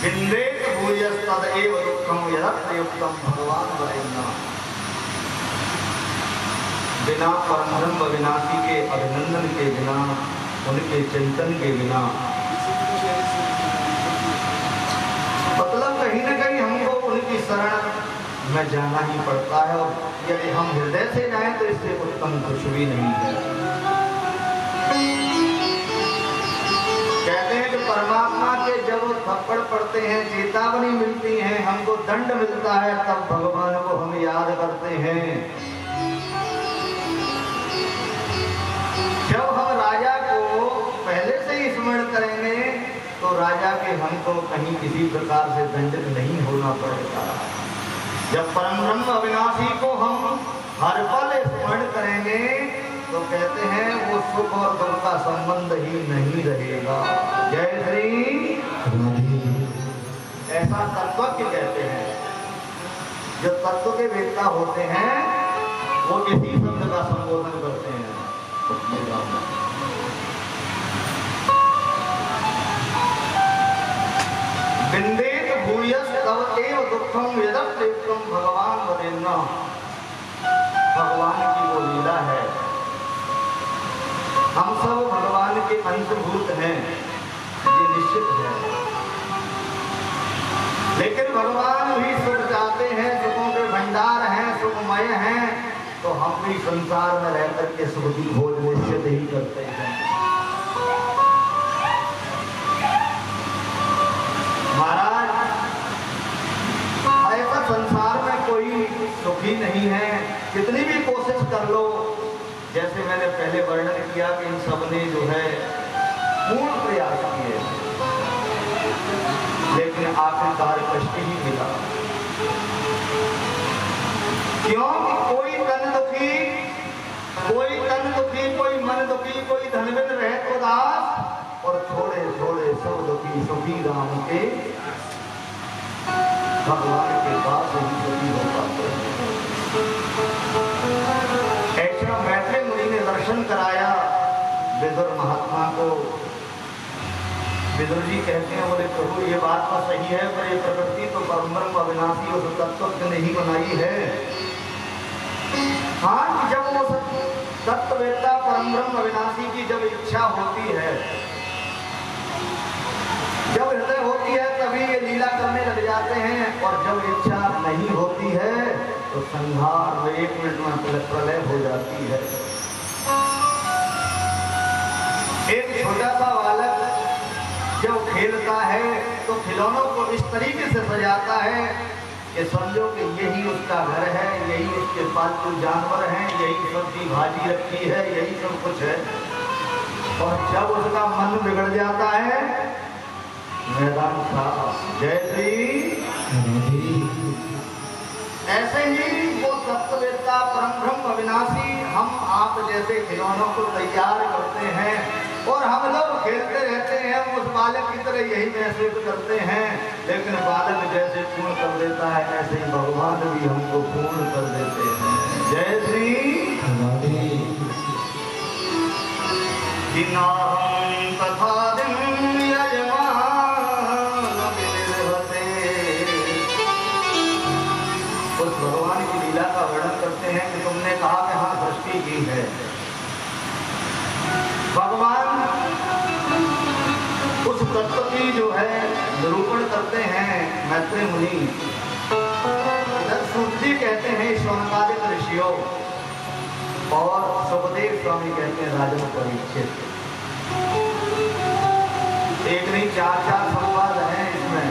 विन्देत भूयस्तदेव दुःखं यदप्रयुक्तं भगवान वरेण्यः। बिना परम ब्रह्म अविनाशी के अभिनंदन के बिना, उनके चिंतन के बिना, मतलब कहीं न कहीं हमको उनकी शरण में जाना ही पड़ता है। और यदि हम हृदय से जाएं तो इससे उत्तम कुछ भी नहीं है। कहते हैं कि परमात्मा के जब थप्पड़ पड़ते हैं, चेतावनी मिलती है, हमको दंड मिलता है, तब भगवान को हम याद करते हैं। जब हम राजा को पहले से ही स्मरण करेंगे तो राजा के हमको कहीं किसी प्रकार से दंडित नहीं होना पड़ेगा। जब परम ब्रह्म अविनाशी को हम हर पल स्मरण करेंगे तो कहते हैं वो सुख और दुख का संबंध ही नहीं रहेगा। जय श्री ऐसा तत्वज्ञ कहते हैं। जो तत्व के वेत्ता होते हैं वो इसी शब्द का संबोधन करते हैं। विन्देत भूयस्तव एव दुःखं यदप्रयुक्तं भगवान वरेण्यः। भगवान की वो लीला है। हम सब भगवान के अंशभूत हैं, ये निश्चित है। लेकिन भगवान भी सुख चाहते हैं, सुखों के भंडार हैं, सुखमय हैं, तो हम भी संसार में रहकर के सुख की खोज निश्चित ही करते हैं। महाराज, ऐसा संसार में कोई सुखी नहीं है, कितनी भी कोशिश कर लो। जैसे मैंने पहले वर्णन किया कि इन सब ने जो है पूर्ण प्रयास किए, लेकिन आखिरकार कष्ट ही मिला। क्यों? कोई तन दुखी, कोई मन दुखी, कोई धनविन रहे तो दास, और थोड़े थोड़े सब दुखी सुखी राम के भगवान के पास ही सुखी हो पाते हैं। ऐसा मैत्रेय मुनि ने दर्शन कराया विदुर महात्मा को। विदुर जी कहते हैं, बोले प्रभु ये बात तो सही है, पर ये प्रकृति तो परम ब्रह्म अविनाशी और तत्व ने ही बनाई है। हाँ, जब वो तत्ववेत्ता परम ब्रह्म अविनाशी की जब इच्छा होती है, जब हृदय होती है, तभी ये लीला करने लग जाते हैं। और जब इच्छा नहीं होती है तो संहार में 1 मिनट में प्रलय हो जाती है। एक छोटा सा बालक जब खेलता है तो खिलौनों को इस तरीके से सजाता है कि समझो कि यही उसका घर है, यही उसके पालतू जानवर हैं, यही सब्जी भाजी रखी है, यही सब कुछ है। और जब उसका मन बिगड़ जाता है, मैदान साफ। जय श्री। ऐसे ही वो तत्ववेत्ता परम ब्रह्म अविनाशी हम आप जैसे खिलौनों को तैयार करते हैं और हम लोग खेलते रहते हैं। उस बालक की तरह यही महसूस करते हैं, लेकिन बालक जैसे पूर्ण कर देता है, ऐसे ही भगवान भी हमको पूर्ण कर देते हैं। जय श्री। तथा उस भगवान की लीला का वर्णन करते हैं कि तुमने कहा कि हाँ सृष्टि की है। भगवान उस तत्व की जो है निरूपण करते हैं मैत्रेय मुनि। सूत जी कहते हैं शौनकादिक ऋषियों, और सुखदेव स्वामी कहते हैं राजन परीक्षित। एक नहीं 4 संवाद हैं इसमें।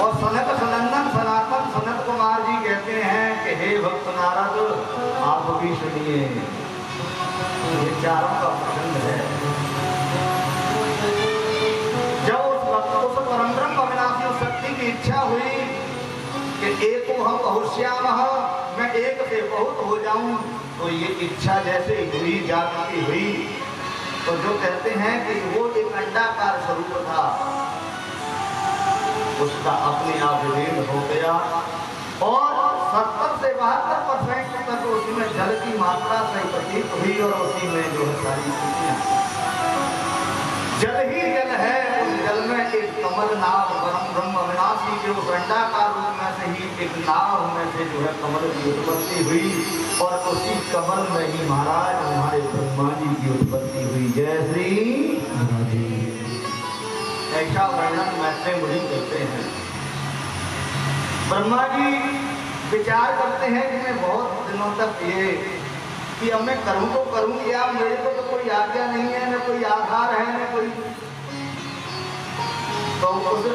और सनक सनंदन सनातन सनत कुमार जी कहते हैं कि हे भक्त नारद आप भी सुनिए। ये चारों का प्रसंग है। जब उस परम ब्रह्म अविनाशी शक्ति की इच्छा हुई कि एक को हम बहुश्याम, मैं एक से बहुत हो जाऊं, तो ये इच्छा जैसे हुई, जागृति हुई, तो जो कहते हैं कि वो एक अंडाकार स्वरूप था, उसका अपने आप विभेद हो गया और 70 से 72% तक उसमें जल की मात्रा सही प्रतीत हुई और उसी में जो है सारी स्थितियां। जल ही जल है, उस जल में एक कमल नाम परम ब्रह्म के उस अंडाकार रूप में से ही एक नाव में से जो है कमल की उत्पत्ति हुई और उसी कमल में ही महाराज हमारे ब्रह्मा जी की उत्पत्ति हुई। जय श्री ऐसा वर्णन मैत्रेय मुनि करते हैं। ब्रह्मा जी विचार करते हैं कि मैं बहुत दिनों तक ये कि अब मैं करूं तो करूं क्या, मेरे को तो कोई आज्ञा नहीं है, न कोई आधार है, न कोई। तो उस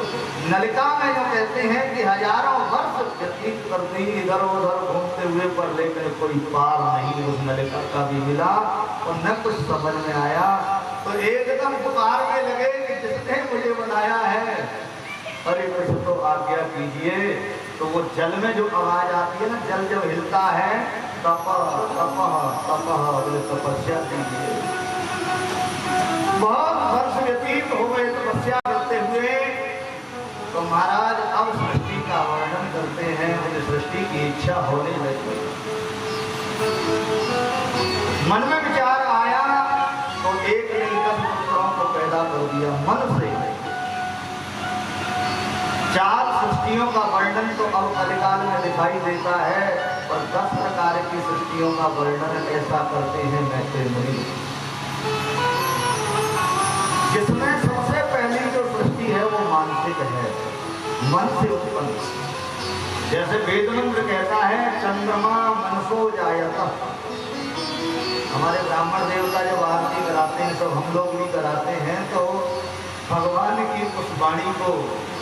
नलिका में जो कहते हैं कि हजारों वर्ष व्यतीत कर दी इधर उधर घूमते हुए, पर लेकर कोई पार नहीं उस नलिका का भी मिला और न कुछ समझ में आया। तो एकदम पुकार के लगे कि जिसने मुझे बनाया है, अरे कुछ तो आज्ञा कीजिए। तो वो जल में जो आवाज आती है ना, जल जब हिलता है तपह तपह तपह, तपस्या कीजिए। बहुत वर्ष व्यतीत हो गए तपस्या करते हुए, तो महाराज अब सृष्टि का वर्णन करते हैं। मुझे सृष्टि की इच्छा होने लगी, मन में विचार आया तो एक ने 10 पुत्रों को पैदा कर दिया मन से। 4 सृष्टियों का वर्णन तो अब कलिकाल में दिखाई देता है, और 10 प्रकार की सृष्टियों का वर्णन ऐसा करते हैं मैत्रेय मुनि, जिसमें सबसे पहली जो सृष्टि है वो मानसिक है, मन से उत्पन्न। जैसे वेद मंत्र कहता है चंद्रमा मनसो जायता। हमारे ब्राह्मण देवता जब आरती कराते हैं तो हम लोग भी कराते हैं, तो भगवान की उस वाणी को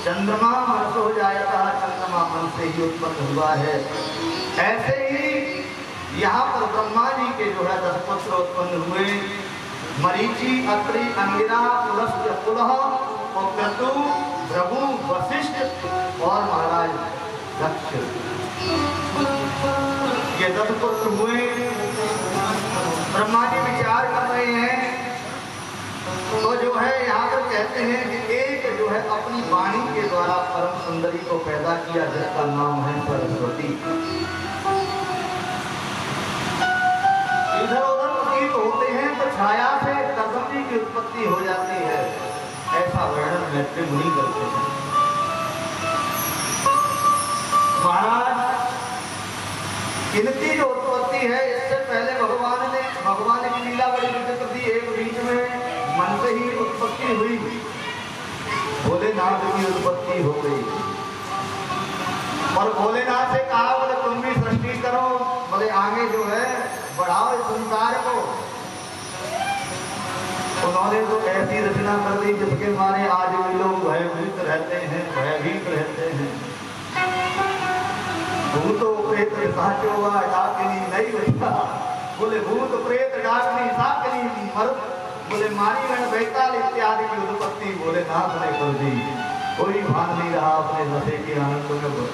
चंद्रमा मनसो जायता, चंद्रमा मन से ही उत्पन्न हुआ है। ऐसे ही यहाँ पर ब्रह्मा जी के जो है 10 पुत्र उत्पन्न हुए। मरीचि, अत्रि, अंगिरा, पुलस्त्य, पुलह और क्रतु, भृगु, वशिष्ठ और महाराज दक्ष, ये 10 पुत्र हुए। ब्रह्मा जी विचार कर रहे हैं, तो जो है यहाँ पर कहते हैं कि एक जो है अपनी वाणी के द्वारा परम सुंदरी को पैदा किया, जिसका नाम है सरस्वती। इधर उधर प्रतीत होते हैं तो छाया से दशमी की उत्पत्ति हो जाती है, ऐसा वर्णन मैत्रेय मुनि करते हैं। महाराज इनकी जो उत्पत्ति है, इससे पहले भगवान की लीला बड़ी विचित्र थी। एक बीच में मन से ही उत्पत्ति हुई, भोलेनाथ की उत्पत्ति हो गई, और भोलेनाथ से कहा बोले तुम भी सृष्टि करो, बोले आगे जो है बढ़ाओ इस संसार को। उन्होंने तो ऐसी रचना कर दी जिसके मारे आज भी लोग भयभीत रहते हैं, भयभीत रहते हैं। भूत प्रेत साचो वा डाकिनी नहीं बचा, बोले भूत प्रेत डाकिनी साकिनी मर्द, बोले मारी गण बैताल इत्यादि की उत्पत्ति भोलेनाथ ने कर दी। कोई भान नहीं रहा अपने नशे के आनंद में,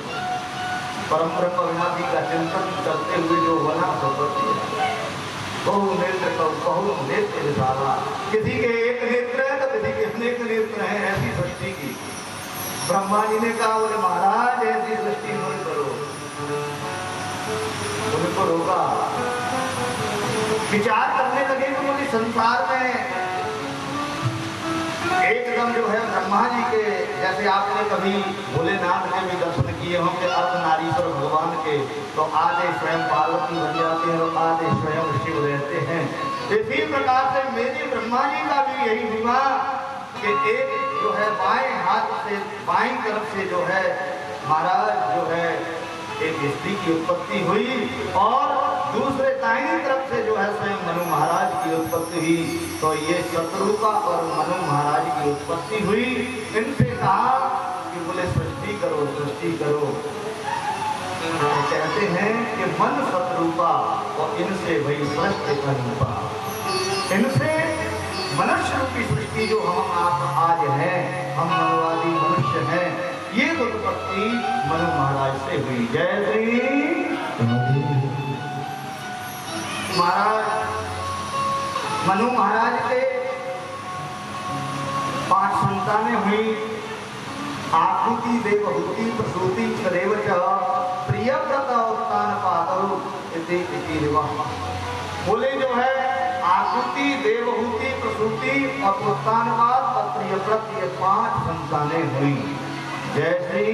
परम ब्रह्म विनाशी का चिंतन करते हुए जो बना उत्पत्ति है। बहु नेत्र बहु नेत्र विशाला, किसी के एक नेत्र है तो किसी के अनेक नेत्र हैं, ऐसी सृष्टि की। ब्रह्मा जी ने कहा बोले महाराज ऐसी सृष्टि मत करो, उनको रोका। विचार करने लगे कि मुझे संसार में एकदम जो है ब्रह्मा जी के, जैसे आपने कभी भोलेनाथ के भी दर्शन किए होंगे अर्धनारीश्वर भगवान के, तो आधे स्वयं पार्वती बन जाते हैं और आधे स्वयं शिव रहते हैं। इसी प्रकार से मेरे ब्रह्मा जी का भी यही हुआ कि एक जो है बाएं हाथ से बाएं तरफ से जो है महाराज जो है एक स्त्री की उत्पत्ति हुई, और दूसरे दाहिनी तरफ से जो है स्वयं मनु महाराज की उत्पत्ति हुई। तो ये शत्रुपा और मनु महाराज की उत्पत्ति हुई। इनसे कहा कि बोले सृष्टि करो सृष्टि करो। तो कहते हैं कि मन शत्रुपा और इनसे वही सृष्टि अनुपा, इनसे मनुष्य रूपी सृष्टि जो हम आप आज हैं, हम मनवादी मनुष्य हैं, ये उत्पत्ति मनु महाराज से हुई। जय श्री महाराज। मनु महाराज के 5 संतानें हुई। आकृति देवहूति प्रसूति सदैव च प्रियव्रत उत्तान पादौ इति विवाह। बोले जो है आकृति देवहूति प्रसूति और उत्तानपाद और प्रियव्रत, ये 5 संतानें हुई। जय श्री।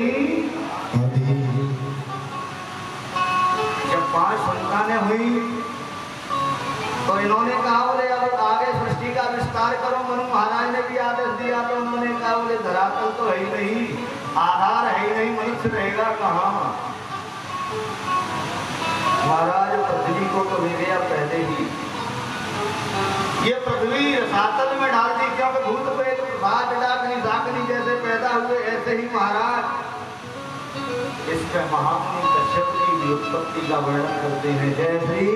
जब 5 संतानें हुई तो इन्होंने कहा बोले अब आगे सृष्टि का विस्तार करो। मनु महाराज ने भी आदेश दिया तो उन्होंने कहा बोले धरातल तो है ही नहीं, आधार है ही नहीं, मनुष्य रहेगा कहाँ। महाराज पृथ्वी को तो ले गया पहले ही, ये पृथ्वी रसातल में डाल दी, क्योंकि भूत प्रेत भाट डाकनी डाकनी जैसे पैदा हुए ऐसे ही महाराज इसमें महामुनि कश्यप जी की उत्पत्ति का वर्णन करते हैं। जय श्री।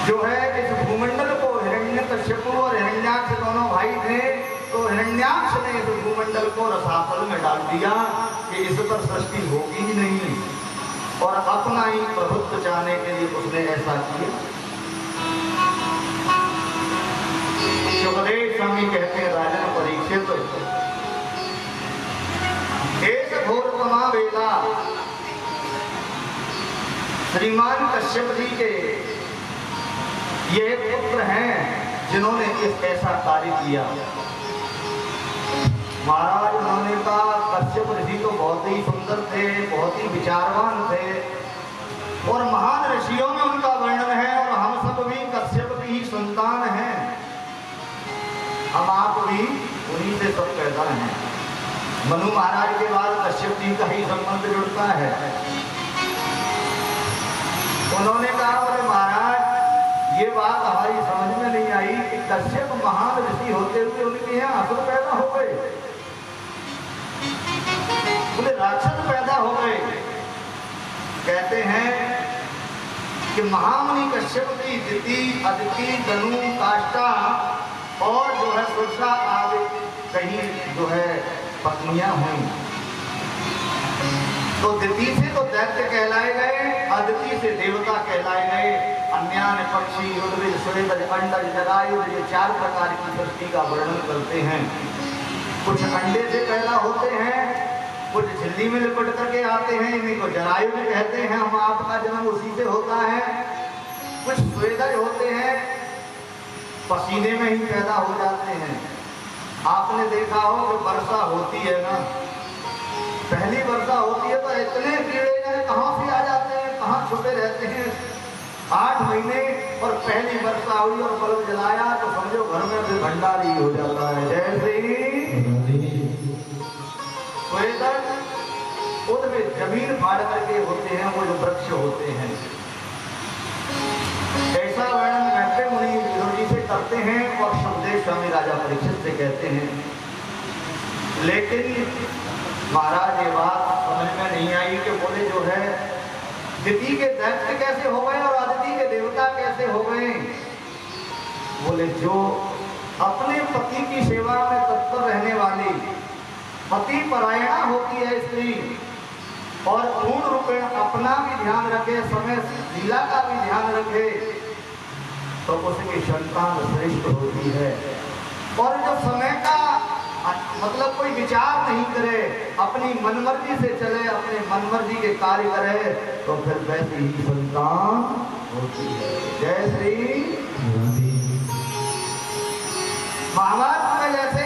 जो है इस भूमंडल को हिरण्यकश्यप और हिरण्याक्ष दोनों भाई थे, तो हिरण्याक्ष ने इस भूमंडल को रसातल में डाल दिया कि इस पर सृष्टि होगी ही नहीं, और अपना ही प्रभुत्व चाहने के लिए उसने ऐसा किया। सुखदेव स्वामी कहते हैं राजन परीक्षित देश घोर तमा वेला श्रीमान कश्यप जी के ये पुत्र हैं जिन्होंने इस ऐसा कार्य किया। महाराज उन्होंने कहा कश्यप ऋषि तो बहुत ही सुंदर थे, बहुत ही विचारवान थे, और महान ऋषियों में उनका वर्णन है, और हम सब भी कश्यप की ही संतान हैं, हम आप भी उन्हीं से सब पैदा हैं। मनु महाराज के बाद कश्यप जी का ही संबंध जुड़ता है। उन्होंने कहा बोले महाराज ये बात हमारी समझ में नहीं आई कि कश्यप महान ऋषि होते हुए उनके यहाँ असुर पैदा हो गए, बोले राक्षस पैदा हो गए। कहते हैं कि महामुनि कश्यप की दिति, अदिति, दनु, काष्ठा और जो है सुरसा आदि कहीं जो है पत्नियां हुई। तो दिति से तो दैत्य कहलाए गए, अदिति से देवता कहलाए गए, अन्यान पक्षी उद्भिद स्वेदज अंडज जरायुज ये 4 प्रकार की सृष्टि का वर्णन करते हैं। कुछ अंडे से पैदा होते हैं, कुछ झिल्ली में लिपट करके आते हैं, इन्हीं को जरायुज कहते हैं, हम आपका जन्म उसी से होता है। कुछ स्वेदज होते हैं, पसीने में ही पैदा हो जाते हैं। आपने देखा हो कि वर्षा होती है ना, पहली वर्षा होती है तो इतने कीड़े कहाँ से आ जाते हैं, कहाँ छुपे रहते हैं। 8 महीने और पहली वर्षा हुई और बल्ब जलाया तो समझो घर में फिर भंडारी हो जाता है। जैसे उनमें जमीन फाड़ करके होते हैं, वो जो वृक्ष होते हैं। ऐसा वर्णन मैत्रेय मुनि विदुर से करते हैं और सुखदेव स्वामी राजा परीक्षित से कहते हैं। लेकिन महाराज ये बात समझ में नहीं आई कि बोले जो है दिति के दैत्य कैसे हो गए और अदिति के देवता कैसे हो गए। बोले जो अपने पति की सेवा में तत्पर रहने वाली पति परायणा होती है स्त्री, और पूर्ण रूपेण अपना भी ध्यान रखे, समय लीला का भी ध्यान रखे, तो उसकी संतान श्रेष्ठ होती है। और जो समय का मतलब कोई विचार नहीं करे, अपनी मनमर्जी से चले, अपने मनमर्जी के कार्य करे, तो फिर वैसी ही संतान होती है। जय श्री। महाभारत में जैसे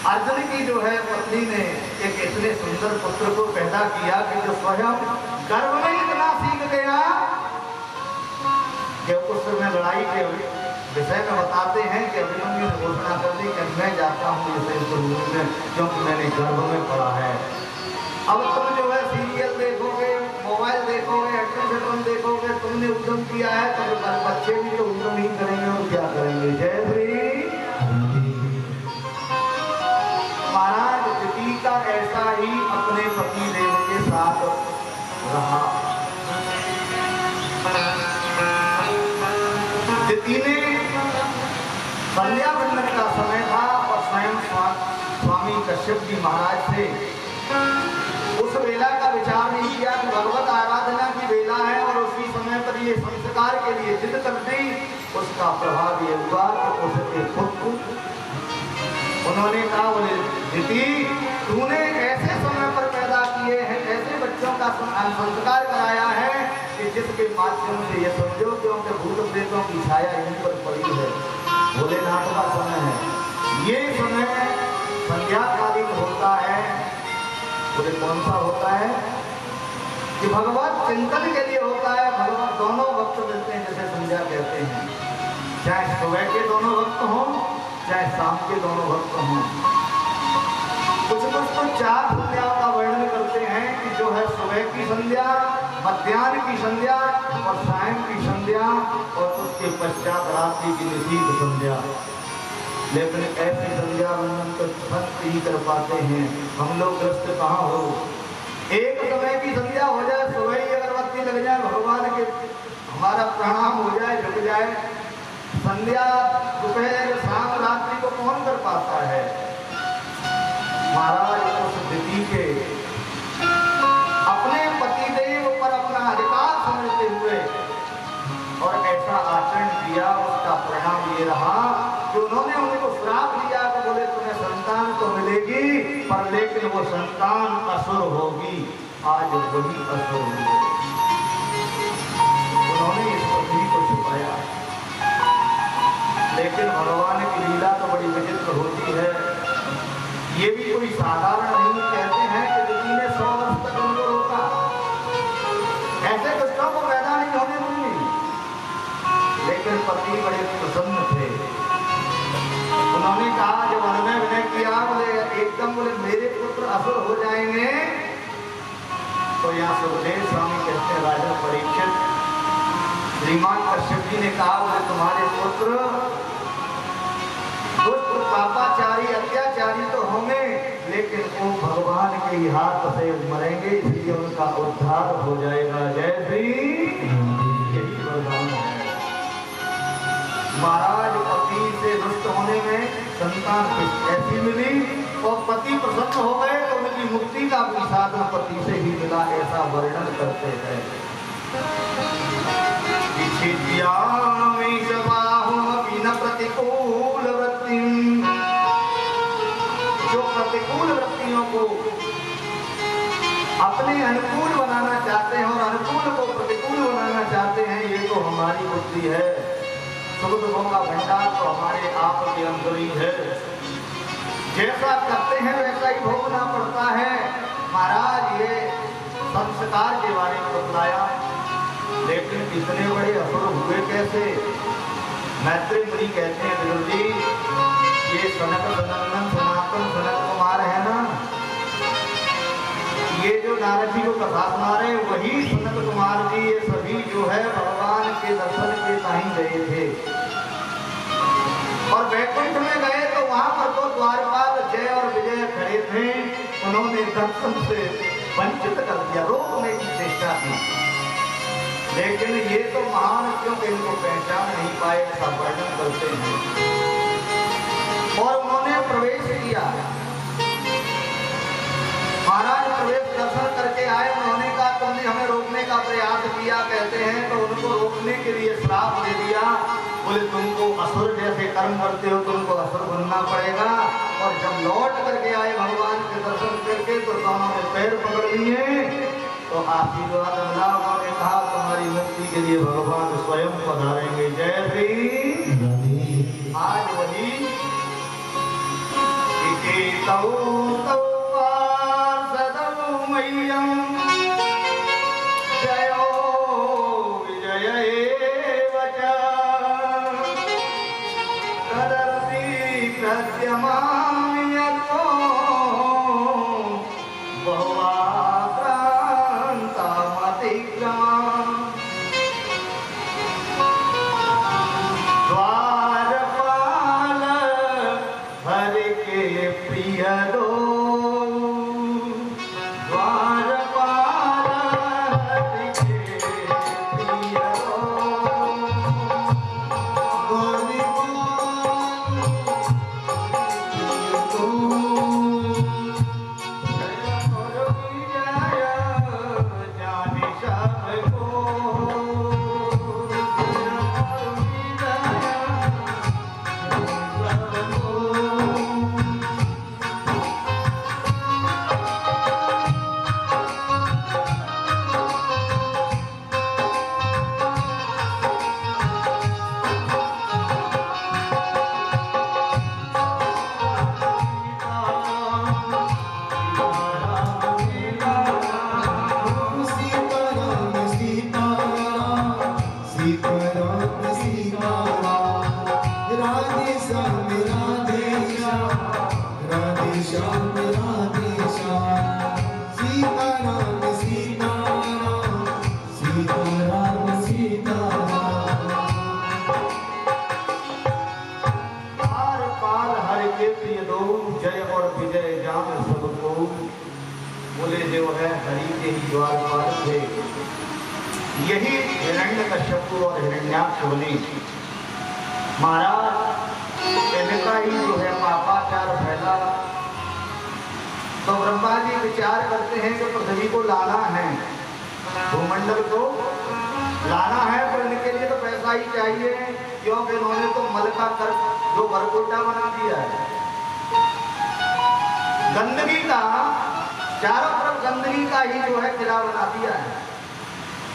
अर्जुन की जो है पत्नी ने एक इतने सुंदर पुत्र को पैदा किया कि जो स्वयं गर्भ में इतना सीख गया कि उस समय लड़ाई के विषय में बताते हैं कि अभिमन्यु ने घोषणा कर दी कि मैं जाता हूँ में, क्योंकि मैंने गर्भ में पढ़ा है। अब तुम जो है सीरियल देखोगे, मोबाइल देखोगे, एक्शन देखोगे, तुमने उद्यम किया है तो बच्चे भी तो उद्यम ही करेंगे और क्या करेंगे। जय श्री। महाराज दिति का ऐसा ही अपने पति देव के साथ रहा। दिति ने संध्या वंदन का समय था और स्वयं स्वामी कश्यप जी महाराज से उस वेला का विचार नहीं किया कि भगवत आराधना की वेला है और उसी समय पर ये संस्कार के लिए जिद कर दी। उसका प्रभाव ये हुआ कि उसके खुद उन्होंने कहा बोले दिति तूने ऐसे समय पर पैदा किए हैं, ऐसे बच्चों का संस्कार कराया है कि जिसके माध्यम से ये समझो क्योंकि भूत प्रेतों की छाया यहीं पर पड़ी है। भोलेनाथ का समय है, बोले कौन सा होता है? कि भगवत चिंतन के लिए होता है। भगवत दोनों वक्त मिलते हैं, जैसे संध्या कहते हैं, चाहे सुबह के दोनों वक्त हों चाहे शाम के दोनों वक्त हों। कुछ तो 4 संध्याओं का वर्णन करते हैं कि जो है सुबह की संध्या, मध्याह्न की संध्या और सायं की संध्या और उसके पश्चात रात्रि की निषिद्ध संध्या। लेकिन ऐसी संध्या वंदन तो संत ही कर पाते हैं, हम लोग ग्रस्त कहाँ हो। एक समय की संध्या हो जाए, सुबह ही अगरबत्ती लग जाए, भगवान के हमारा प्रणाम हो जाए, झुक जाए। संध्या दोपहर शाम रात्रि को कौन कर पाता है? महाराज उस विधि के अपने पतिदेव पर अपना अधिकार समझते हुए और ऐसा आचरण किया, उसका परिणाम ये रहा कि उन्होंने उनको श्राप दिया कि बोले तुम्हें संतान तो मिलेगी पर लेकिन वो संतान असुर होगी। आज वही असुर हुई। उन्होंने इस पृथ्वी को छुपाया, लेकिन भगवान की लीला तो बड़ी विचित्र होती है। ये भी कोई साधारण नहीं। कहते हैं कि ऋषि ने 100 वर्ष तक उनको रोका, ऐसे दुष्टों को पैदा नहीं होने दूंगी। लेकिन पति बड़े प्रसन्न थे। उन्होंने कहा, जब अनमय विनय किया, बोले एकदम बोले मेरे पुत्र असुर हो जाएंगे। तो यहाँ सुखदेव स्वामी कहते हैं, राजा परीक्षित श्रीमान कश्यप जी ने कहा, बोले तुम्हारे पुत्र दुष्ट पापाचारी अत्याचारी तो होंगे, लेकिन वो भगवान के ही हाथ से मरेंगे, इसलिए उनका उद्धार हो जाएगा। जय श्री, यही वरदान है। महाराज पति से दुष्ट होने में संतान ऐसी मिली और पति प्रसन्न हो गए तो उनकी मुक्ति का भी साधन पति से ही मिला, ऐसा वर्णन करते हैं। प्रतिकूल वृत्ति, जो प्रतिकूल वृत्तियों को अपने अनुकूल बनाना चाहते हैं और अनुकूल को प्रतिकूल बनाना चाहते हैं, ये तो हमारी बुद्धि है। सुख दुखों का भंडार तो हमारे आप के अंदर ही है। जैसा करते हैं वैसा ही भोगना पड़ता है। महाराज ये संस्कार के बारे में बतलाया, लेकिन इतने बड़े असुर हुए कैसे? मैत्री मुनि कहते हैं, विदुर जी ये सनक सनंदन सनातन सनत कुमार है ना, ये जो नारद जी को कथा सुना रहे वही सनत कुमार जी, ये सभी जो है भगवान के दर्शन के कहीं गए थे और वैकुंठ में गए तो वहां पर तो द्वारपाल जय और विजय खड़े थे। उन्होंने दर्शन से वंचित कर दिया, रोकने की चेष्टा की, लेकिन ये तो महान क्योंकि इनको पहचान नहीं पाए, ऐसा वर्णन करते हैं। और उन्होंने प्रवेश किया, महाराज प्रवेश दर्शन करके आए। उन्होंने कहा तुमने हमें रोकने का प्रयास किया, कहते हैं तो उनको रोकने के लिए श्राप दे दिया। बोले तुमको असुर जैसे कर्म करते हो, तुमको असुर बनना पड़ेगा। और जब लौट करके आए भगवान के दर्शन करके तो दोनों ने पैर पकड़ लिए तो आशीर्वाद मिला। उन्होंने कहा तुम्हारी मुक्ति के लिए भगवान स्वयं पधारेंगे। जय श्री। आज वही जयो विजय तदपि प्रद्यमामि यतो द्वारपाल हरि के प्रिय दो, द्वारपाल हरि के प्रिय दो, श्याम राधे श्याम, सीताराम सीताराम, सीताराम सीताराम। पार पार हर के प्रिय दो, जय और विजय जान सबको। बोले जो है हरि के ही द्वार पार थे, यही हिरण्यकश्यप और हिरण्याक्ष बने। महाराज पहले का ही जो है पापाचार फैला, तो ब्रह्मा जी विचार करते हैं कि पृथ्वी को लाना है, भूमंडल को लाना है, तो इनके लिए तो पैसा ही चाहिए, क्योंकि इन्होंने तो मल का कर जो भरकोटा बना दिया है। गंदगी का चारों तरफ गंदगी का ही जो है किला बना दिया है।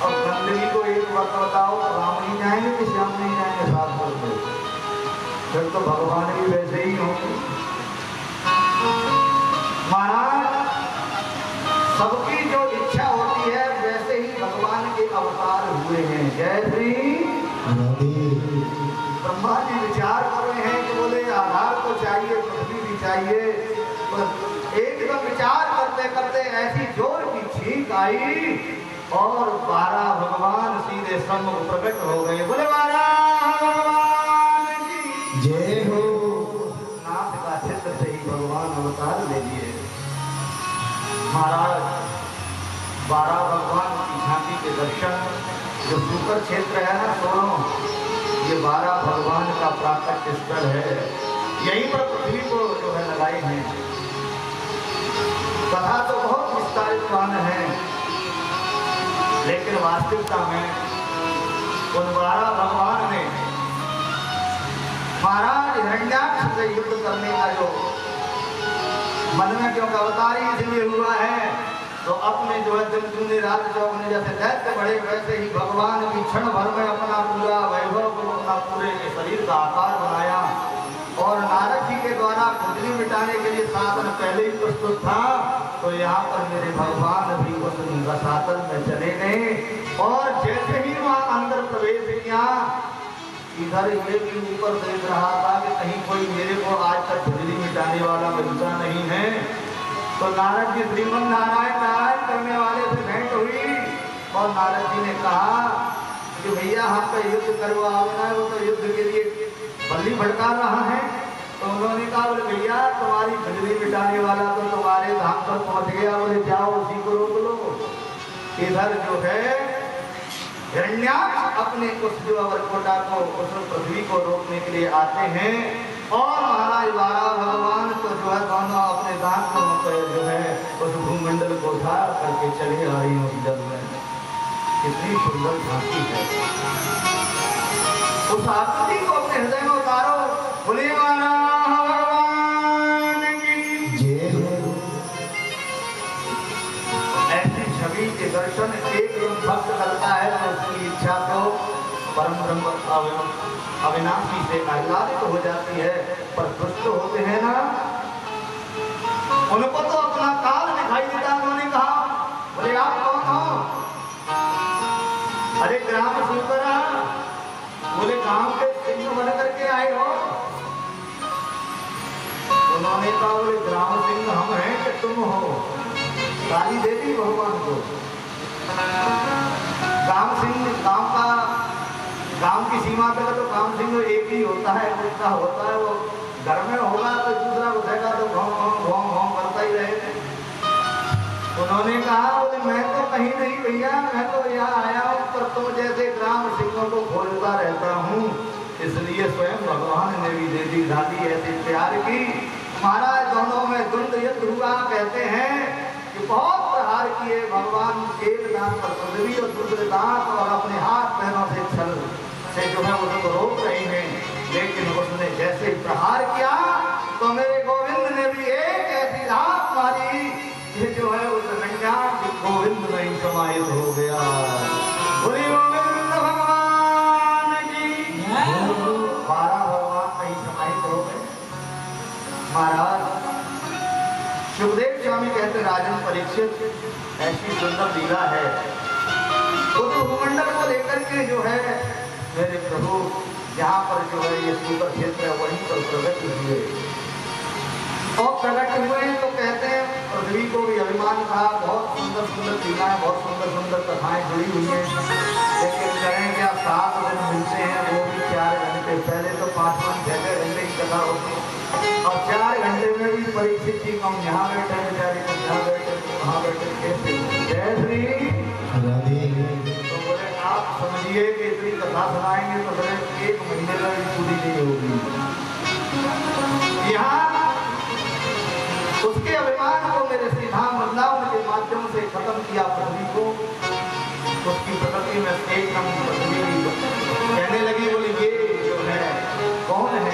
और गंदगी को एक बात बताओ, राम नहीं जाएंगे कि श्याम नहीं जाएंगे साथ में, फिर तो भगवान भी वैसे ही होंगे। महाराज सबकी जो इच्छा होती है वैसे ही भगवान के अवतार हुए हैं। जय श्री ब्रह्मा जी विचार कर रहे हैं कि बोले आधार तो चाहिए, पृथ्वी भी चाहिए, पर एकदम विचार करते करते ऐसी जोर की छींक आई और 12 भगवान सीधे सम्मुख प्रकट हो गए। बोले 12 भगवान की जय हो। नाथ का चित्र से ही भगवान अवतार ले लिए। महाराज 12 भगवान की झांकी के दर्शन, जो शुक्र क्षेत्र है ना सोनो, ये 12 भगवान का प्राकट्य स्थल है, यहीं पर पृथ्वी को जो है लगाए हैं। कथा तो बहुत विस्तारित है, लेकिन वास्तविकता में उन 12 भगवान ने महाराज हिरण्याक्ष से युद्ध करने का जो मन में, क्योंकि अवतार ही इसलिए हुआ है, तो अपने जो है दिन दुनी रात चौगने जैसे दैत्य बढ़े, वैसे ही भगवान भी क्षण भर में अपना पूरा वैभव को, अपना पूरे शरीर का आकार बनाया। और नारद जी के द्वारा खुजली मिटाने के लिए साधन पहले ही प्रस्तुत था, तो यहाँ पर मेरे भगवान भी उस रसातल में चले गए। और जैसे ही वहाँ अंदर प्रवेश किया, इधर ये भी ऊपर देख रहा था कि कहीं कोई मेरे को आज तक खुजली मिटाने वाला मिलता नहीं है। तो नारद जी श्रीमन नारायण नारायण करने वाले से भेंट हुई, और नारद जी ने कहा कि भैया हम पे युद्ध करवाना है, वो तो युद्ध के लिए बल्ली भड़का रहा है। तो उन्होंने कहा बोले भैया तुम्हारी खुजली मिटाने वाला तो तुम्हारे धाम पर पहुंच गया, बोले जाओ उसी को रोक लो। इधर जो है हिरण्याक्ष अपने उस जो अवरकोटा को, उस पृथ्वी को रोकने के लिए आते हैं, और महाराज 12 भगवान तो जो है दोनों अपने दांतों पर जो है उस भूमंडल को उधार करके चले आ रही उस जल में। कितनी सुंदर झांकी है, उस आकृति को अपने हृदय में उतारो। बोले भगवान की जय हो। ऐसी छवि के दर्शन एक भक्त करता है तो उसकी इच्छा तो परम ब्रह्म अविनाशी से आह्लादित हो जाती है, पर दुष्ट होते हैं ना, उनको तो अपना काल दिखाई देता। उन्होंने कहा बोले आप कौन हो? अरे ग्राम सुकरा, बोले गांव के सिंह बन करके आए हो? उन्होंने कहा बोले ग्राम सिंह हम हैं कि तुम हो? गाली दे दी भगवान को। काम सिंह गांव की सीमा तक तो काम सिंह एक ही होता है, उसका होता है, वो घर में होगा तो दूसरा उठेगा तो घों घों घों घों करता ही रहेगा। उन्होंने कहा बोले मैं तो कहीं नहीं भैया, मैं तो यहाँ आया हूँ, पर तुम जैसे ग्राम सिंहों को खोलता रहता हूँ, इसलिए स्वयं भगवान ने भी दे दी गाली ऐसे प्यार की। महाराज दोनों में द्वंद्व युद्ध हुआ। कहते हैं कि बहुत प्रहार किए भगवान, एक दांत पर पृथ्वी और दूसरे दांत, और अपने हाथ पैरों से छल से जो है उसको रोक रहे हैं, लेकिन उसने जैसे प्रहार किया तो मेरे गोविंद ने भी एक ऐसी हाथ मारी, ये जो है उस हिरण्याक्ष गोविंद में समाहित हो गया। बोली गोविंद भगवान की 12 भगवान में समाहित हो गए। महाराज सुखदेव स्वामी कहते राजन परीक्षित, ऐसी सुंदर लीला है, उस भूमंडल को लेकर के जो है मेरे प्रभु यहाँ पर जो है ये सुंदर क्षेत्र है, वहीं पर प्रकट हुए। और प्रकट हुए तो कहते हैं पृथ्वी को भी अभिमान था, बहुत सुंदर सुंदर लीलाएं, बहुत सुंदर सुंदर कथाएं जुड़ी हुई हैं, लेकिन करें क्या 7 दिन मिलते हैं, वो भी 4 घंटे, पहले तो 5-5 6 घंटे की कथा होती और 4 घंटे में भी परीक्षित जी कम यहाँ बैठे बेचारे, तुम यहाँ बैठे, तुम वहाँ बैठे, कैसे? जय श्री। तो बोले आप समझिए कि इतनी कथा सुनाएंगे तो बोले 1 महीने में भी पूरी नहीं होगी। यहाँ उसके अभिमान को मेरे श्री धाम वृंदावन के माध्यम से खत्म किया पृथ्वी को। उसकी प्रकृति में एकदम पृथ्वी कहने लगी, बोले ये जो है कौन है?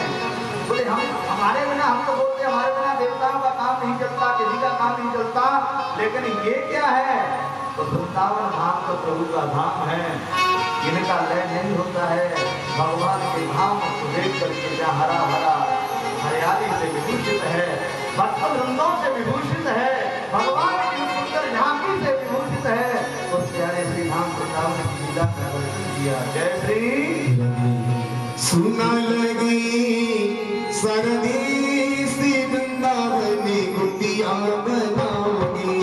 बोले हमारे बिना, हम तो बोलते हमारे बिना देवताओं का काम नहीं चलता, किसी का काम नहीं चलता, लेकिन ये क्या है? तो वृंदावन धाम तो प्रभु का धाम है, इनका लय नहीं होता है। भगवान के धाम को देख करके जहाँ हरा भरा हरियाली से विभूषित है, भक्त वृंदों से विभूषित है, भगवान की सुंदर झांकी से विभूषित है, उस प्यारे श्री धाम वृंदावन की लीला का दर्शन किया। जय श्री। सुना लगी सरदी सी वृंदावन गुटिया बनाओगी,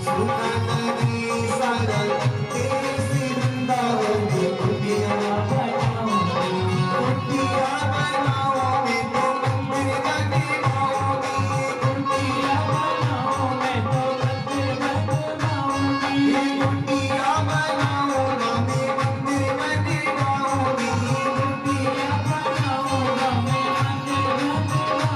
सुना लगी सरदी सी वृंदावन गुटिया बनाओगी, गुटिया बनाओगे तो मंदिर बनवाओगी, गुटिया बनाओगे तो मंदिर बनवाओगी, गुटिया बनाओगे मंदिर बनवाओगी, गुटिया बनाओगे मंदिर बनवाओगी।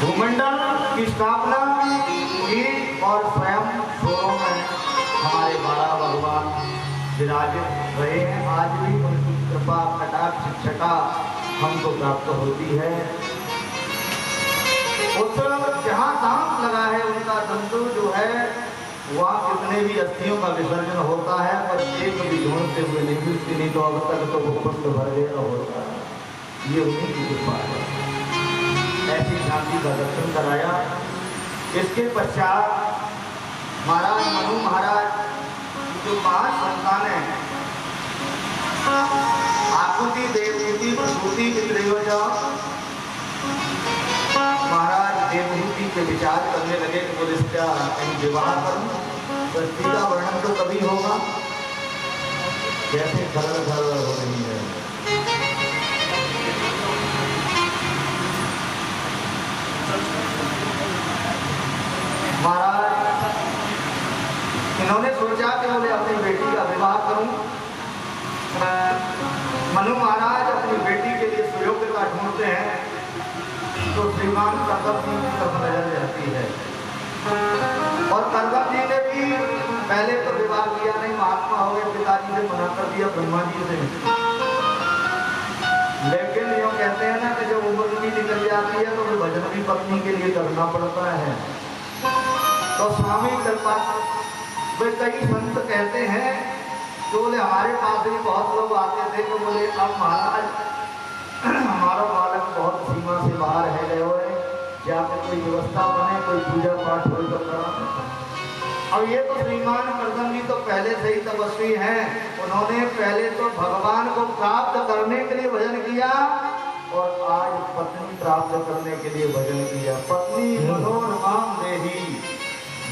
भूमंडल की स्थापना की और स्वयं स्वरों में हमारे बाबा भगवान विराजित रहे हैं। आज भी उनकी कृपा कटाक्ष शिक्षका हमको प्राप्त होती है। उस जहाँ दांत लगा है उनका जंतु जो है वहाँ कितने भी अस्थियों का विसर्जन होता है पर एक भी ढूंढते हुए नहीं मिलती, नहीं तो अब तक तो वो कुंड भर गया होता है। ये उन्हीं की कृपा है। ऐसी शांति का दर्शन कराया। इसके पश्चात महाराज मनु महाराज जो 5 संतानें हैं, आकुति, देवहूति, प्रसूति, वित्रयोजा, महाराज देवहूति के विचार करने लगे कि बोले क्या कहीं विवाह करूं। सृष्टि का वर्णन तो कभी होगा कैसे खरल खरल हो रही है। महाराज इन्होंने सोचा कि बोले अपनी बेटी का विवाह करूं। मनु महाराज अपनी बेटी के लिए सुयोग्यता ढूंढते हैं तो श्रीमान कर्दम जी की तरफ नजर जाती है और कर्दम जी ने भी पहले तो विवाह किया नहीं, महात्मा हो गए, पिताजी से मना कर दिया, ब्रह्मा जी से। लेकिन यो कहते हैं ना कि जब उम्र भी निकल जाती है तो भजन भी पत्नी के लिए करना पड़ता है। तो स्वामी कृपा वे कई संत कहते हैं तो बोले हमारे पास भी बहुत लोग आते थे तो बोले अब महाराज हमारा बालक बहुत सीमा से बाहर है गए हुए, जाकर कोई व्यवस्था बने, कोई पूजा पाठ हो तो करा। अब ये तो श्रीमान कर्दम जी तो पहले से ही तपस्वी हैं। उन्होंने पहले तो भगवान को प्राप्त करने के लिए भजन किया और आज पत्नी प्राप्त करने के लिए भजन किया। पत्नी मनोरमाम देही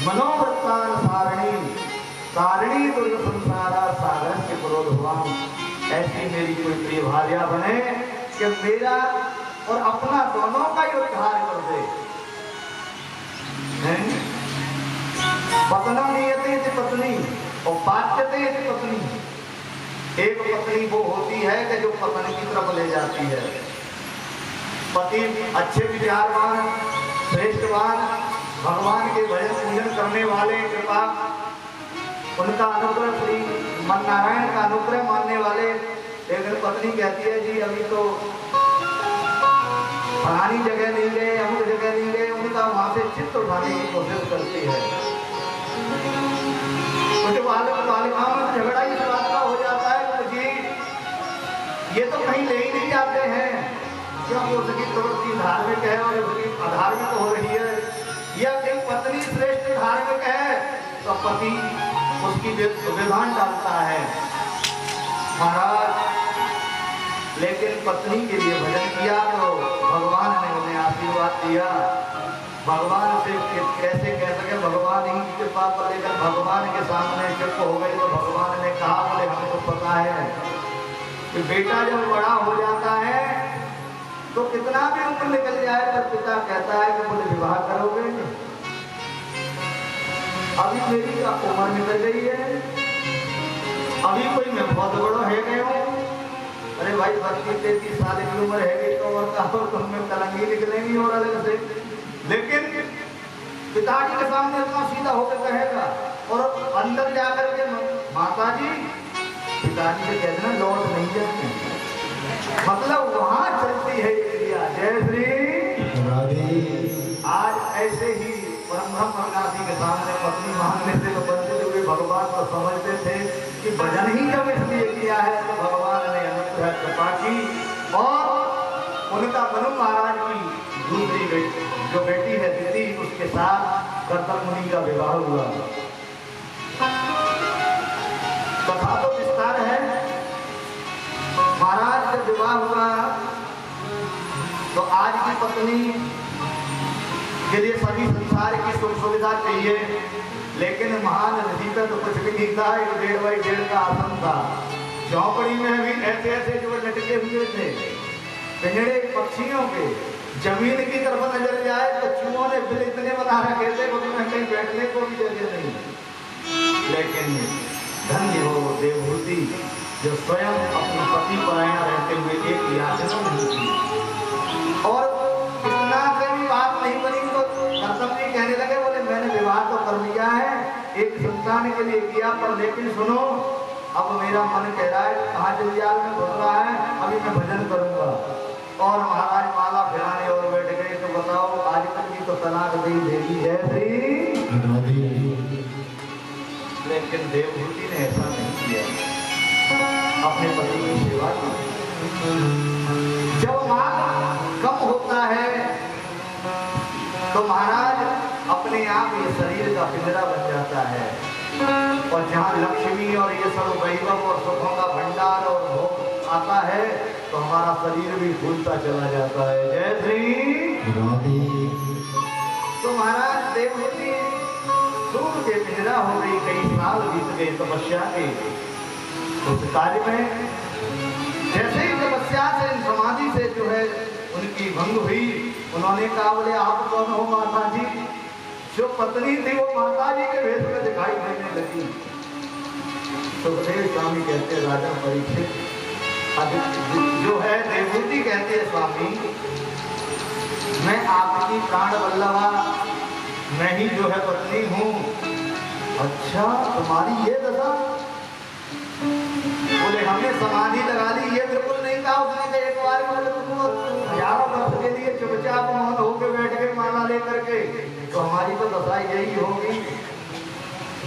मनोवृत्तान सारणी सारणी दुर्ग संसारा सागर के क्रोधवान। ऐसी मेरी कोई प्रिय भार्या बने कि मेरा और अपना दोनों का ही उद्धार कर दे। पत्ना नियते थी पत्नी और बाध्यते थी पत्नी। एक पत्नी वो होती है कि जो पत्नी की तरफ ले जाती है। पति अच्छे विचारवान, श्रेष्ठवान, भगवान के भजन पूजन करने वाले, कृपा उनका अनुग्रह, श्री मन नारायण का अनुग्रह मानने वाले। लेकिन पत्नी कहती है जी अभी तो फलानी जगह नहीं गए, अमुक जगह नहीं गए, उनका वहां से चित्त उठाने की कोशिश करती है। कुछ बालिकाओं में झगड़ा इस बात का हो जाता है कि जी ये तो कहीं ले ही नहीं जाते हैं, क्योंकि उसकी प्रवृत्ति धार्मिक है और उसकी अधार्मिक हो रही है। या एक पत्नी श्रेष्ठ धार्मिक है तो पति उसकी विधान डालता है। महाराज लेकिन पत्नी के लिए भजन किया तो भगवान ने उन्हें आशीर्वाद दिया। भगवान से कैसे कह सके, भगवान ही की कृपा पर लेकर भगवान के सामने चुप हो गई तो भगवान ने कहा बोले हमको पता है कि बेटा जब बड़ा हो जाता है तो कितना भी उम्र निकल जाए पर पिता कहता है कि बोले विवाह करोगे। अभी मेरी उम्र निकल गई है, अभी कोई मैं बहुत बड़ा है गए हूँ। अरे भाई 32-33 साल की उम्र है तो और कहा तुम में कलंगी निकलेंगी और अलग से। लेकिन पिताजी के सामने इतना सीधा होकर कहेगा और अंदर जाकर के माता जी पिताजी से कह देना लौट नहीं जाते, मतलब वहां चलती है ये क्रिया। जय श्री। आज ऐसे ही परम प्रकाशी के सामने पत्नी मांगने से तो बंधे हुए भगवान को समझते थे कि भजन ही जब इसलिए किया है तो भगवान ने अनुग्रह कृपा की और उनका मनु महाराज की दूसरी बेटी जो बेटी है दीदी उसके साथ कर्दम मुनि का विवाह हुआ। कथा तो विस्तार है। महाराज जब विवाह हुआ तो आज की पत्नी के लिए सभी संसार की सुख सुविधा चाहिए, लेकिन महान ऋषि का तो कुछ भी नहीं था। 1.5 बाई 1.5 का आसन था। झोंपड़ी में भी ऐसे ऐसे जो लटके हुए थे पिंजड़े पक्षियों के, जमीन की तरफ नजर जाए तो चूहों ने बिल इतने बना रखे थे उसमें कहीं बैठने को भी जगह नहीं। लेकिन धन्य हो देवहूति जो स्वयं अपने पति परायण रहते हुए एक याचना नहीं की। और इतना से भी बात नहीं सुनो, अब मेरा मन कह रहा है कहाँ जंजाल में घुस रहा है, अभी मैं भजन करूंगा। और महाराज माला फिराने और बैठ गए। तो बताओ आजकल की तो तलाक दी देगी जय श्री, लेकिन देवभूति ने ऐसा नहीं किया, अपने पति की सेवा की। जब माल कम होता है तो महाराज अपने आप ये शरीर का पिंजरा बन जाता है, और जहाँ लक्ष्मी और ये सब वैभव और सुखों का भंडार और भोग आता है तो हमारा शरीर भी फूलता चला जाता है। जय श्री। तो महाराज देवभूति सूर्य के पिंजरा हो गई, कई साल बीत गए तपस्या के उस कार्य में। जैसे ही तपस्या से समाधि से जो है उनकी भंग हुई, उन्होंने कहा बोले आप कौन हो माता जी? जो पत्नी थी वो माता जी के वेश में दिखाई देने लगी। सुखदेव स्वामी कहते राजा परीक्षित, जो है देवभूति कहते हैं स्वामी मैं आपकी प्राण वल्लभा, मैं ही जो है पत्नी हूँ। अच्छा तुम्हारी ये दशा? बोले हमने समाधि लगा ली, ये बिल्कुल नहीं था उसने एक बार में, बोले तुमको हजारों वर्ष के लिए चुपचाप मौन होकर बैठ के माला लेकर के, तो हमारी तो दशा यही होगी।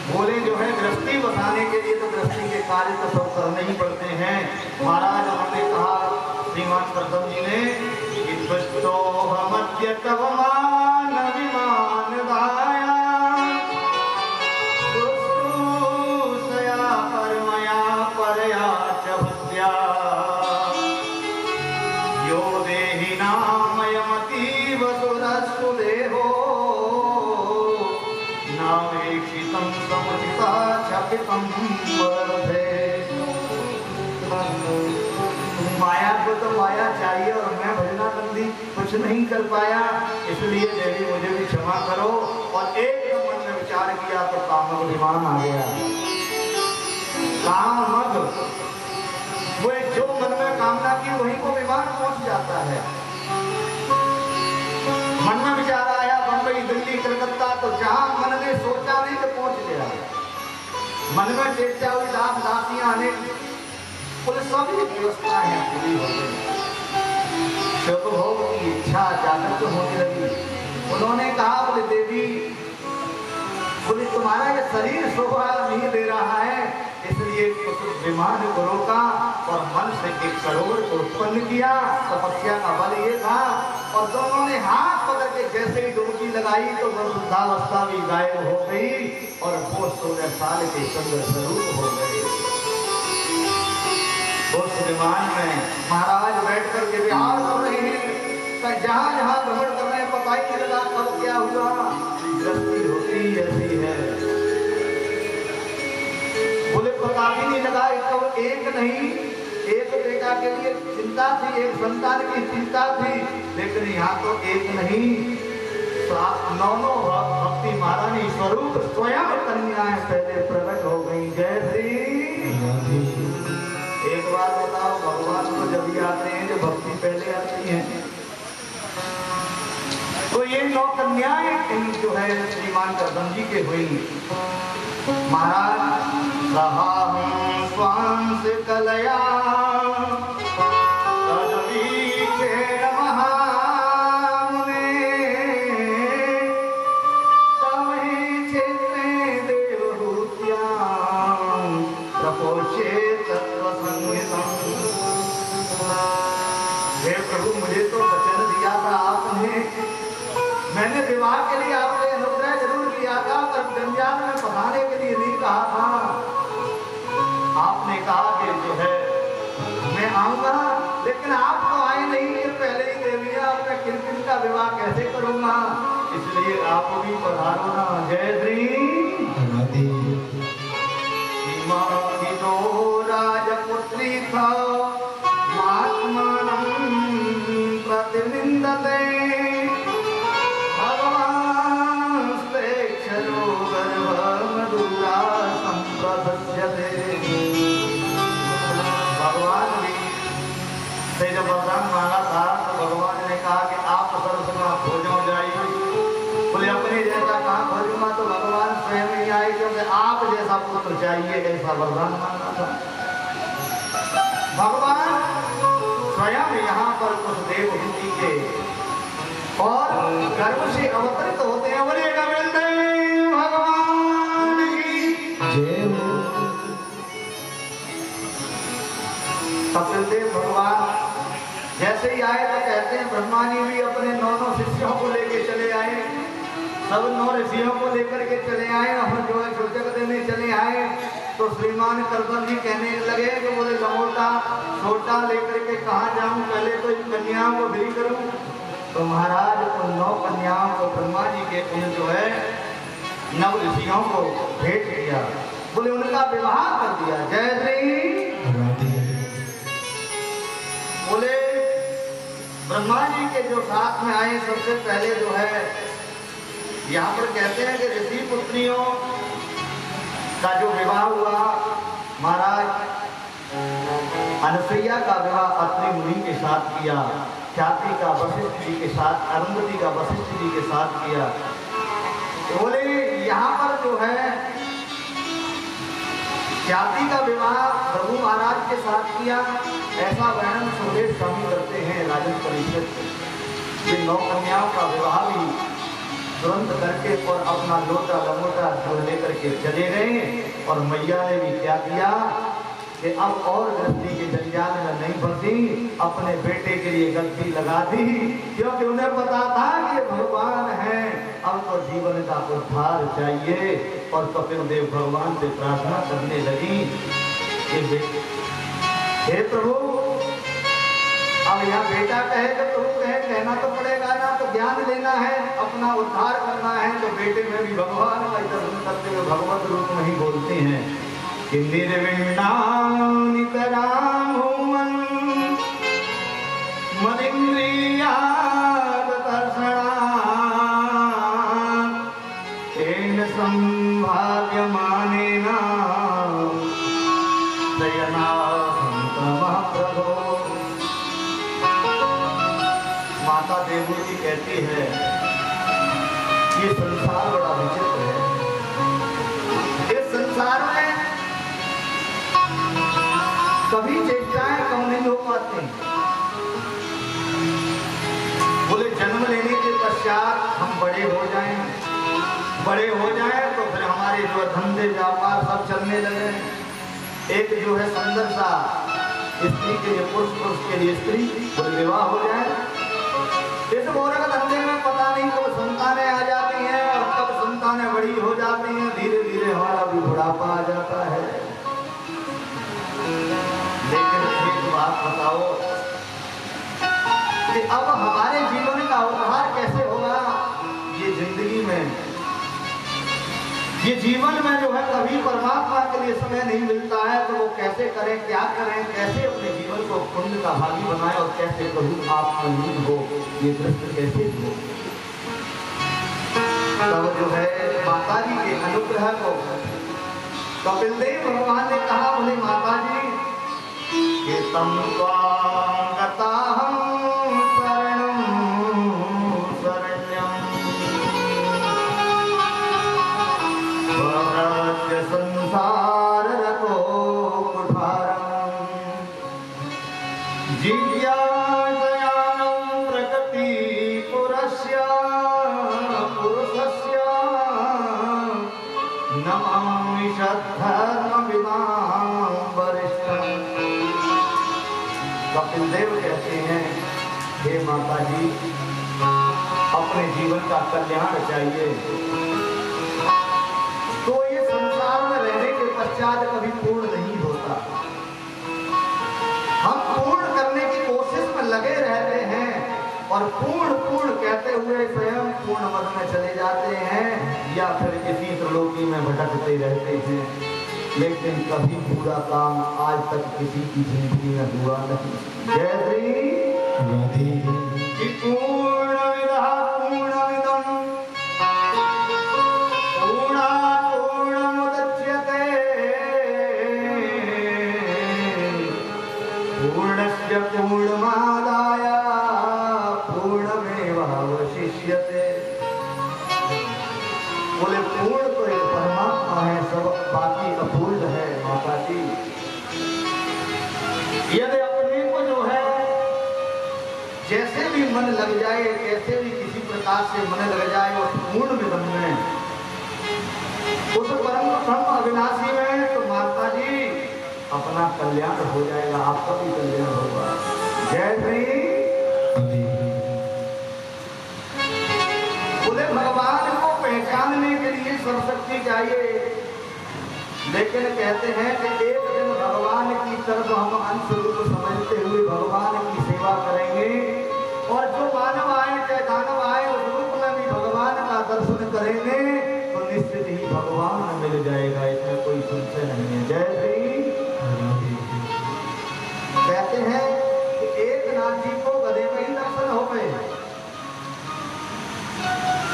बोले जो है गृहस्थी बसाने के लिए तो गृहस्थी के कार्य तो सब करने ही पड़ते हैं। महाराज उन्होंने कहा श्रीमान प्रथम जी ने कि दुष्टो मध्य तव मान विमान दाया, दुष्टुषया परमया परया च भक्त्या, यो देहि नामयमतीव सुरस्तु देहो, नावेक्षितं समुचिता चकितं वर्धे। माया को तो माया चाहिए और मैं भजनाबंदी कुछ नहीं कर पाया, इसलिए देवी मुझे भी क्षमा करो। और एक मन में विचार किया तो कामक विमान आ गया। कामक वो जो मन में कामना की वहीं को विमान पहुंच जाता है। मन में विचार आया बंबई दिल्ली कलकत्ता, तो जहां मन ने सोचा नहीं तो पहुंच गया। मन में चेष्टा हुई, दास दासियां अनेक पुलिस सभी व्यवस्थाएं पूरी हो गई। शिवभोग की इच्छा जागृत होने लगी। उन्होंने कहा बोले देवी, बोले तुम्हारा ये शरीर शोभा नहीं दे रहा है, इसलिए विमान को रोका और मन से एक सरोवर को उत्पन्न किया। तपस्या का बल ये था। और दोनों ने हाथ पकड़ के जैसे ही डुबकी लगाई तो वृद्धावस्था भी गायब हो गई और वो 16 साल के सुंदर स्वरूप हो गए। उस विमान में महाराज बैठ कर के विहार कर रहे हैं, जहां जहां भ्रमण कर रहे हैं, पता ही नहीं लगा कब क्या हुआ। गृहस्थी होती ऐसी है, बोले पता भी नहीं लगा। कब एक नहीं, एक बेटा के लिए चिंता थी, एक संतान की चिंता थी, लेकिन यहाँ तो एक नहीं 9 भक्ति महारानी स्वरूप स्वयं कन्याएं पहले प्रकट हो गई। जय श्री। एक बार बताओ, भगवान को जब आते हैं जो भक्ति पहले आती है, तो ये 9 कन्याएं जो है श्रीमान करदम जी के हुई। महाराज रहा हूं स्वांस कलया मैंने विवाह के लिए आपसे अनुग्रह जरूर किया था, पर जंजाल में फंसाने के लिए नहीं कहा था। आपने कहा कि जो है मैं आऊंगा, लेकिन आप तो आए नहीं, ये पहले ही दे दिया। अब मैं किन का विवाह कैसे करूंगा, इसलिए आप भी पधारो ना। जय श्री। की तो राजपुत्री था महात्मा प्रतिनिंदते, भगवान से जब वरदान मांगा था तो भगवान ने कहा कि आप सर्वसमा खोज हो जाइए। बोले अपने जैसा कहाँ खोजूंगा, तो भगवान स्वयं पुत्र चाहिए, ऐसा वरदान मांगा था। भगवान स्वयं यहाँ पर उस देवहूति के और गर्भ से अवतरित होते हैं। बोले गोविंद भगवान की जय हो। कपिलदेव भगवान जैसे ही आए तो कहते हैं ब्रह्मा जी भी अपने 9 शिष्यों को लेके चले आए, सब 9 ऋषियों को लेकर के चले आए और जो है सूचक देने चले आए। तो श्रीमान करदम जी कहने लगे कि बोले लंगोटा छोटा लेकर के कहाँ जाऊं, पहले तो इन कन्याओं को विधि करूं। तो महाराज उन 9 कन्याओं को ब्रह्मा जी के उन जो है 9 ऋषियों को भेंट किया, बोले उनका विवाह कर दिया। जय श्री बोले ब्रह्मा जी के जो साथ में आए सबसे पहले जो है यहाँ पर कहते हैं कि ऋषि पुत्रियों का जो विवाह हुआ, महाराज अनुसुईया का विवाह अत्रि मुनि के साथ किया, ख्याति का वशिष्ठ जी के साथ, अरुंधति का वशिष्ठ जी के साथ किया। बोले यहाँ पर जो है ख्याति का विवाह प्रभु महाराज के साथ किया, ऐसा वर्णन सुरेश स्वामी करते हैं राजन परिषद। ये 9 कन्याओं का विवाह भी तुरंत करके और अपना लोटा लंगोटा जो लेकर के चले गए। और मैया ने भी क्या किया कि अब और गलती के जंजाल में नहीं फंसी, अपने बेटे के लिए गलती लगा दी, क्योंकि उन्हें पता था कि भगवान है, अब तो जीवन का उद्धार चाहिए। और कपिल देव भगवान से प्रार्थना करने लगी कि हे प्रभु, अब यहाँ बेटा कहे तो प्रभु कहे, कहना तो पड़ेगा ना, तो ज्ञान लेना है, अपना उद्धार करना है। तो बेटे में भी भगवान का दर्शन करते हुए भगवत रूप में ही बोलते हैं कि माता देवहूति कहती है ये संसार बड़ा विचित्र है, इस संसार में कभी चेष्टाएं कम नहीं हो पाती। बोले जन्म लेने के पश्चात हम बड़े हो जाएं तो फिर हमारे जो धंधे व्यापार सब चलने लगे। एक जो है सुंदर सा स्त्री के लिए पुरुष, पुरुष के लिए स्त्री, बोले विवाह हो जाए। इस मूर्ख धंधे में पता नहीं कब संतानें आ जाती हैं और कब संतानें बड़ी हो जाती हैं, धीरे धीरे हमारा भी बुढ़ापा आ जाता है। लेकिन एक बात बताओ कि अब हमारे जीवन का उद्धार कैसे होगा? ये जिंदगी में, ये जीवन में जो है कभी परमात्मा के लिए समय नहीं मिलता है, तो वो कैसे करें, क्या करें, कैसे अपने जीवन को पुण्य का भागी बनाए और कैसे प्रभु आप लीन हो, ये दृष्टि कैसे हो। तब जो है माता जी के अनुग्रह को कपिल देव भगवान ने कहा, बोले माता जी कि तम स्वागता संसार रतो कुठारम जिज्ञासयां प्रकृति पुरस्य पुरुषस्य नमामि धर्मविदां वरिष्ठम्। कपिल देव कहते हैं, हे माता जी, अपने जीवन का कल्याण चाहिए तो ये संसार में रहने के पश्चात कभी पूर्ण नहीं होता। हम पूर्ण करने की कोशिश में लगे रहते हैं और पूर्ण पूर्ण कहते हुए स्वयं पूर्ण मद में चले जाते हैं या फिर किसी त्रिलोकी में भटकते रहते हैं, लेकिन कभी पूरा काम आज तक किसी की जिंदगी में हुआ नहीं। जय श्री पूर्ण विदा पूर्णमिदं पूर्णस्य पूर्णमादाय पूर्णमेवावशिष्यते। बोले पूर्ण तो एक परमात्मा है, सब बाकी जैसे भी मन लग जाए, कैसे भी किसी प्रकार से मन लग जाए उस पूर्ण मिलन में, उस परम ब्रह्म अविनाशी में, तो माता जी अपना कल्याण हो जाएगा, आपका भी कल्याण होगा। जय श्री। बोले भगवान को पहचानने के लिए सर्वशक्ति चाहिए, लेकिन कहते हैं कि एक दिन भगवान की तरफ हम अंश रूप समझते हुए भगवान की सेवा करेंगे, और जो मानव आए चाहे दानव आए उस रूप में भी भगवान का दर्शन करेंगे, तो निश्चित ही भगवान मिल जाएगा, इसमें कोई संशय नहीं है। जय श्री। कहते हैं कि एक नाथ जी को गधे में ही दर्शन हो गए,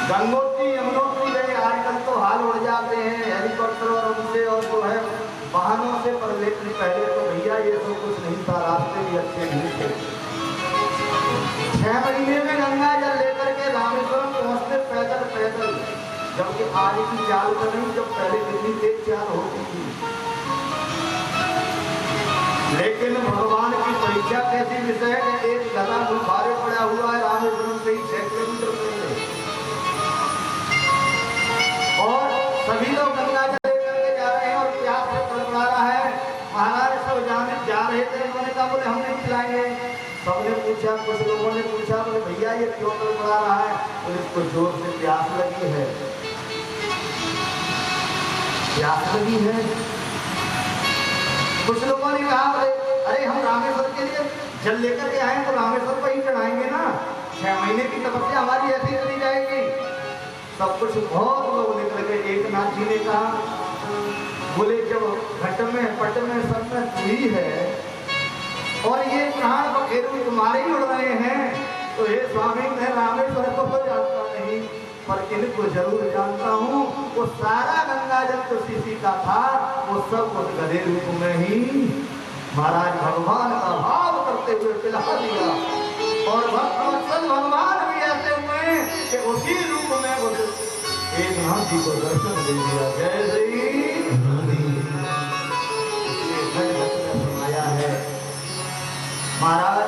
गंगोत्री यमुनोत्री गए, आजकल तो हाल उड़ जाते हैं हेलीकॉप्टर और उनसे और जो है वाहनों से, पर लेकिन पहले तो भैया ये सब कुछ नहीं था, रास्ते भी अच्छे नहीं थे। 6 महीने में गंगा जल लेकर के रामेश्वरम पहुंचते पैदल पैदल, जबकि आज की चाल तो नहीं, जब पहले कितनी तेज चाल होती थी। लेकिन भगवान की परीक्षा कैसी विषय है, एक गधा गुब्बारे पड़ा हुआ है रामेश्वरम से ही 6 किलोमीटर पहले, और सभी लोग गंगा जल लेकर के जा रहे हैं और प्यास से तड़पड़ा रहा है। महाराज सब जाने जा रहे थे, उन्होंने कहा बोले हम नहीं पिलाएंगे। सबने पूछा, कुछ लोगों ने पूछा बोले भैया ये क्यों तड़पड़ा रहा है, बोले इसको जोर से प्यास लगी है। प्यास लगी है। कुछ लोगों ने कहा बोले अरे हम रामेश्वर के लिए जल लेकर के आए तो रामेश्वर पर ही चढ़ाएंगे ना, 6 महीने की तपस्या हमारी ऐसी चली जाएगी। सब कुछ बहुत लोग निकल गए। एक नाथ जी ने कहा बोले जब घट में पट में सब में तू ही है, और ये प्राण बखेरू तुम्हारे ही उड़ रहे हैं, तो हे स्वामी मैं रामेश्वर को तो जानता नहीं, पर इनको जरूर जानता हूँ। वो सारा गंगा जल तो किसी का था, वो सब उस गधे रूप में ही महाराज भगवान का भाव करते हुए पिला दिया, और भक्तवत्सल भगवान भी ऐसे हुए कि उसी रूप में उस एक नाथ जी को दर्शन दे दिया। जय श्री। सुनाया है महाराज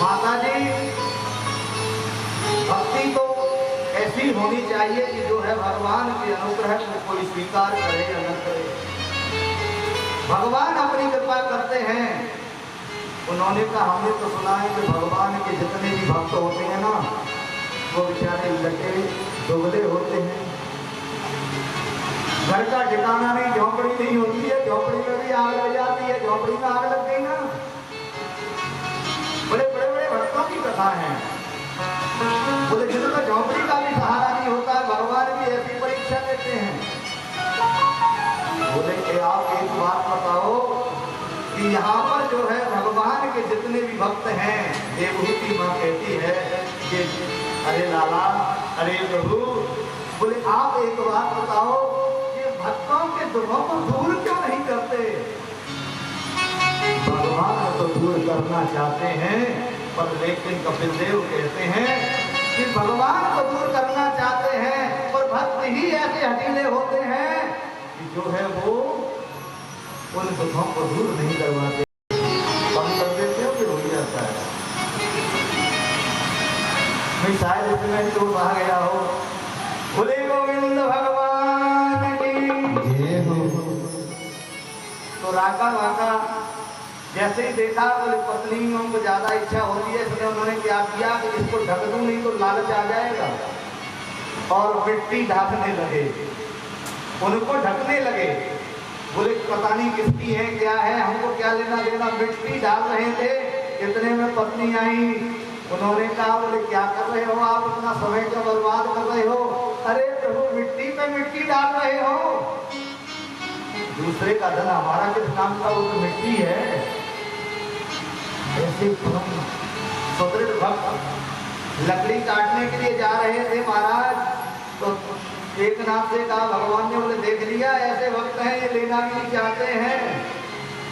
माता जी भक्ति तो ऐसी होनी चाहिए कि जो है भगवान के अनुग्रह को कोई स्वीकार करे या न करे। भगवान अपनी कृपा करते हैं। उन्होंने कहा हमने तो सुना है कि भगवान के जितने भी भक्त होते हैं ना, वो बेचारे लटे दुबले होते हैं, घर का ठिकाना नहीं, झोपड़ी नहीं होती है, झोपड़ी में भी आग लग जाती है, झोपड़ी में आग लग गई ना। बड़े बड़े बड़े भक्तों की कथा है, बोले जिनका झोपड़ी का भी सहारा नहीं होता, भगवान भी ऐसी परीक्षा देते हैं। बोले कि आप एक बात बताओ कि यहाँ पर जो है भगवान के जितने भी भक्त हैं, देवहूति माँ कहती है कि अरे लाला, अरे प्रभु, बोले आप एक बात बताओ कि भक्तों के दुखों को दूर क्यों नहीं करते। भगवान तो दूर करना चाहते हैं, पर लेकिन कपिल देव कहते हैं कि भगवान को दूर करना चाहते हैं, पर भक्त ही ऐसे हटीले होते हैं कि जो है वो उन दुखों को दूर नहीं करवाते, कम कर देते हो फिर हो जाता है। मैं शायद इसमें तो आ गया हो। बोले गोविंद भगवान की जय हो। तो राका वाका जैसे ही देखा, बोले पत्नियों को ज्यादा इच्छा होती है, इसलिए उन्होंने क्या किया कि इसको ढक दूं, नहीं तो लालच आ जाएगा, और मिट्टी ढकने लगे, उनको ढकने लगे। बोले पता नहीं किसकी है क्या है, हमको क्या लेना देना, मिट्टी डाल रहे थे। इतने में पत्नी आई, उन्होंने कहा बोले क्या कर रहे हो आप, इतना समय क्यों बर्बाद कर रहे हो। अरे प्रभु मिट्टी पे मिट्टी डाल रहे हो, दूसरे का धन हमारा किस काम का, वो तो मिट्टी है। ऐसे सुदृढ़ भक्त लकड़ी काटने के लिए जा रहे थे महाराज, तो एक नाथ से कहा, भगवान ने बोले देख लिया ऐसे भक्त हैं, ये लेना भी नहीं चाहते हैं।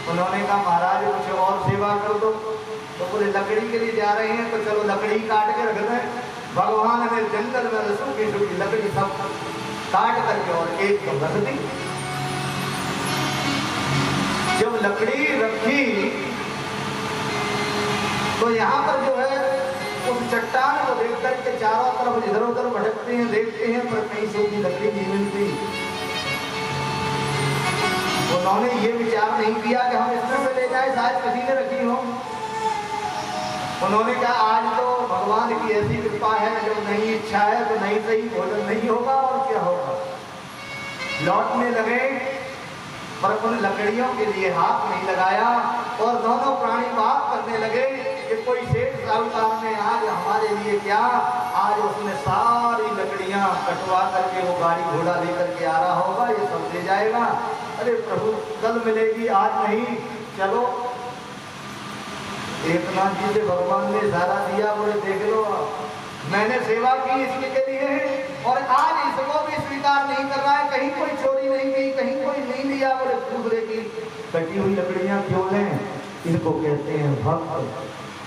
उन्होंने कहा महाराज कुछ और सेवा कर दो। तो बोले लकड़ी के लिए जा रहे हैं तो चलो लकड़ी काट के रख दें। भगवान ने जंगल में सूखी सूखी लकड़ी सब काट करके और एक तो रख दी। जब लकड़ी रखी तो तो यहाँ पर जो है उस चट्टान को देख करके चारों तरफ इधर उधर भटकते हैं, देखते हैं, पर कहीं सूखी लकड़ी नहीं मिलती। उन्होंने ये विचार नहीं किया कि हम इसमें से ले जाए, शायद किसी ने रखी हो। उन्होंने कहा आज तो भगवान की ऐसी कृपा है, जब नहीं इच्छा है तो नहीं सही भोजन नहीं होगा और क्या होगा। लौटने लगे पर उन लकड़ियों के लिए हाथ नहीं लगाया और दोनों प्राणी बात करने लगे कि कोई सेठ साहूकार ने आज हमारे लिए क्या, आज उसने सारी लकड़ियां कटवा करके वो गाड़ी घोड़ा लेकर के आ रहा होगा, ये सब ले जाएगा। अरे प्रभु कल मिलेगी, आज नहीं, चलो। एकनाथ जी से भगवान ने इशारा दिया, बोले देख लो मैंने सेवा की इसके के लिए और आज इसको भी स्वीकार नहीं कर रहा है, कहीं कोई चोरी नहीं की, कहीं कोई नहीं लिया। बोले दूसरे की कटी हुई लकड़ियां क्यों लें, इनको कहते हैं भक्त।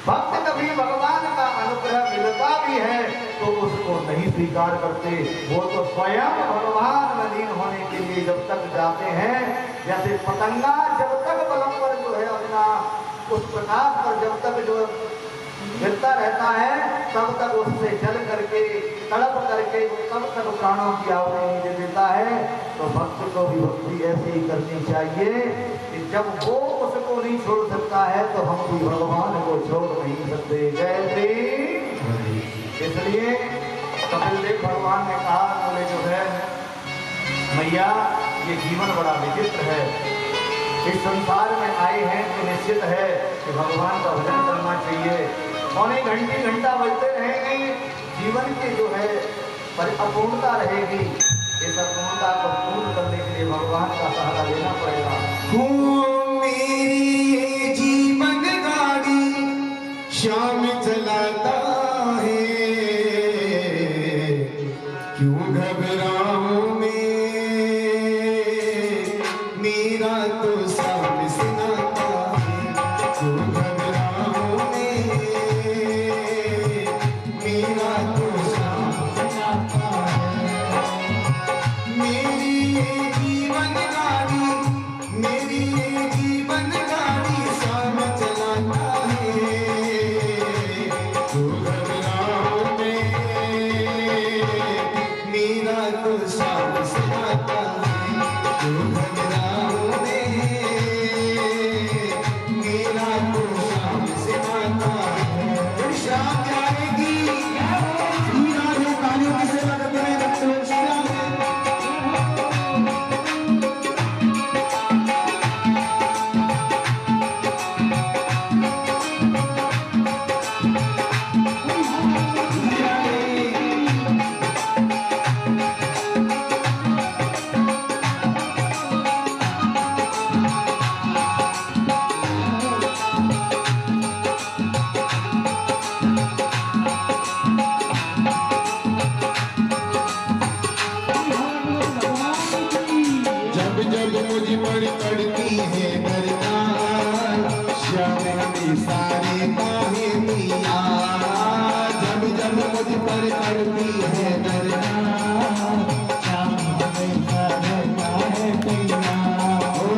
भक्त कभी भगवान का अनुग्रह मिलता भी है तो उसको नहीं स्वीकार करते, वो तो स्वयं भगवान में लीन होने के लिए जब तक जाते हैं, जैसे पतंगा जब तक बलम पर जो है अपना उस प्रकाश पर जब तक जो गिरता रहता है तब तक उससे जल करके तड़प करके तब तक प्राणों की आहुति दे देता है। तो भक्त को भी भक्ति ऐसी ही करनी चाहिए कि जब वो उसको नहीं छोड़ सकता है तो हम भी भगवान को छोड़ नहीं सकते। जय श्री। इसलिए कपिल देव भगवान ने कहा, बोले जो है मैया ये जीवन बड़ा विचित्र है, इस संसार में आए हैं तो निश्चित है कि भगवान का भजन करना चाहिए। पौने घंटा बजते रहेंगे, जीवन की जो है पर अपूर्णता रहेगी, इस अपूर्णता को पूर्ण करने के लिए भगवान का सहारा लेना पड़ेगा। मेरी जीवन गाड़ी शाम चलाता है, क्यों घबराऊं मैं, मेरा तो शाम सुनाता है, क्यों घबराऊं मैं, मेरा तो शाम सुनाता है। मेरी जीवन गाड़ी, मेरी जीवन गाड़ी शाम चलाता है, क्यों घबराऊं मैं, मेरा तो शाम सुनाता है, क्यों घबराऊं मैं, मेरा तो शाम सुनाता है। जब शाम आएगी पूरा ये तालियों की सेवा करते हुए रखते हुए शाम है। जब जब मुझ पर पड़ती है दरकार, श्याम में सारे काहे मिया, जब जब मुझ पर पड़ती है दरकार, श्याम में सारे काहे मिया, ओ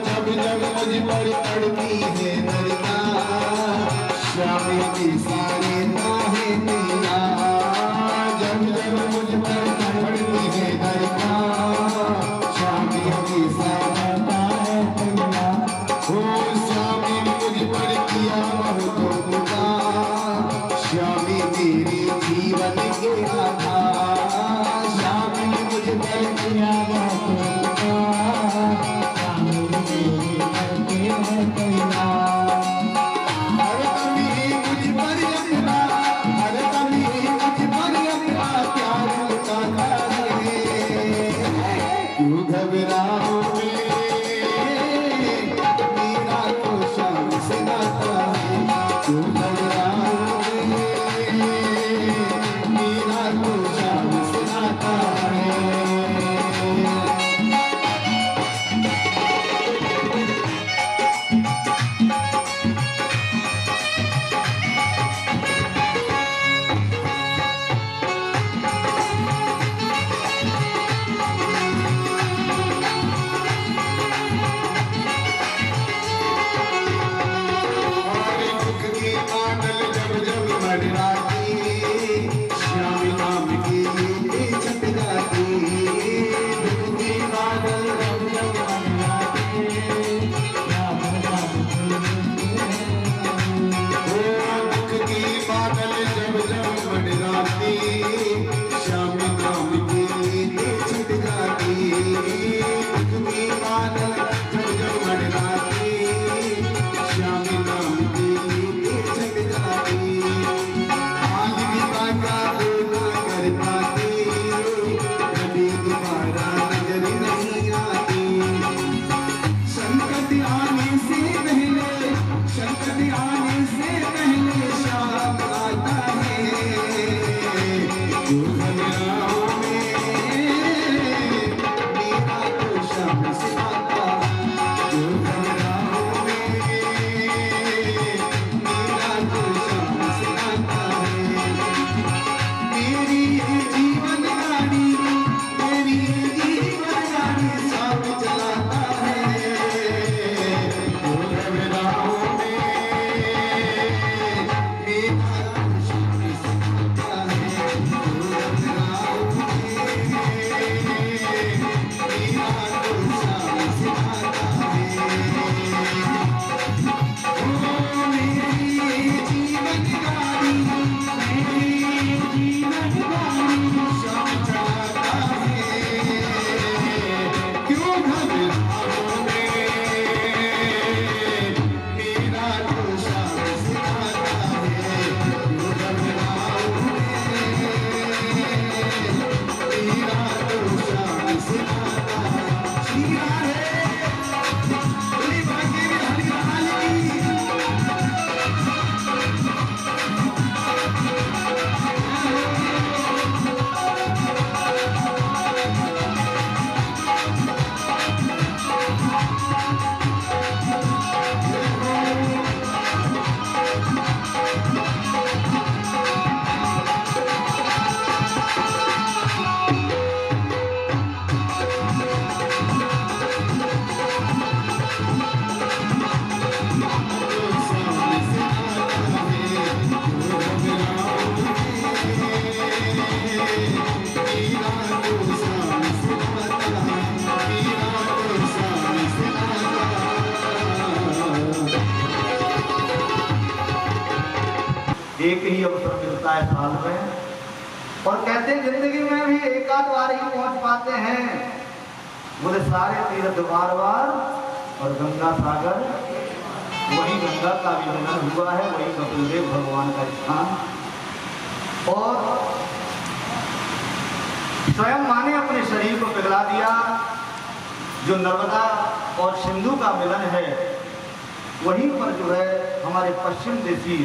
जब जब मुझ पर पड़ती है दरकार, श्याम में सारे काहे मिया, जब जब मुझ पर पड़ती है दरकार, श्यामी मुझ पर किया बहुत उपकार, श्यामी मेरे जीवन के आधार, श्यामी मुझ पर किया बहुत उपकार, श्यामी मेरे घर के है कल्याण। हर कभी मुझ पर अपना, हर कभी मुझ पर अपना प्यार लुटाता है, क्यों घबराओ एक ही अवसर मिलता है साल में, और कहते हैं जिंदगी में भी एक आध बार ही पहुंच पाते हैं। बोले सारे तीर्थ बार बार, और गंगा सागर वही गंगा का विमिलन हुआ है, वही कपिल देव भगवान का स्थान। और स्वयं माँ ने अपने शरीर को पिघला दिया। जो नर्मदा और सिंधु का मिलन है, वहीं पर जो है हमारे पश्चिम देशी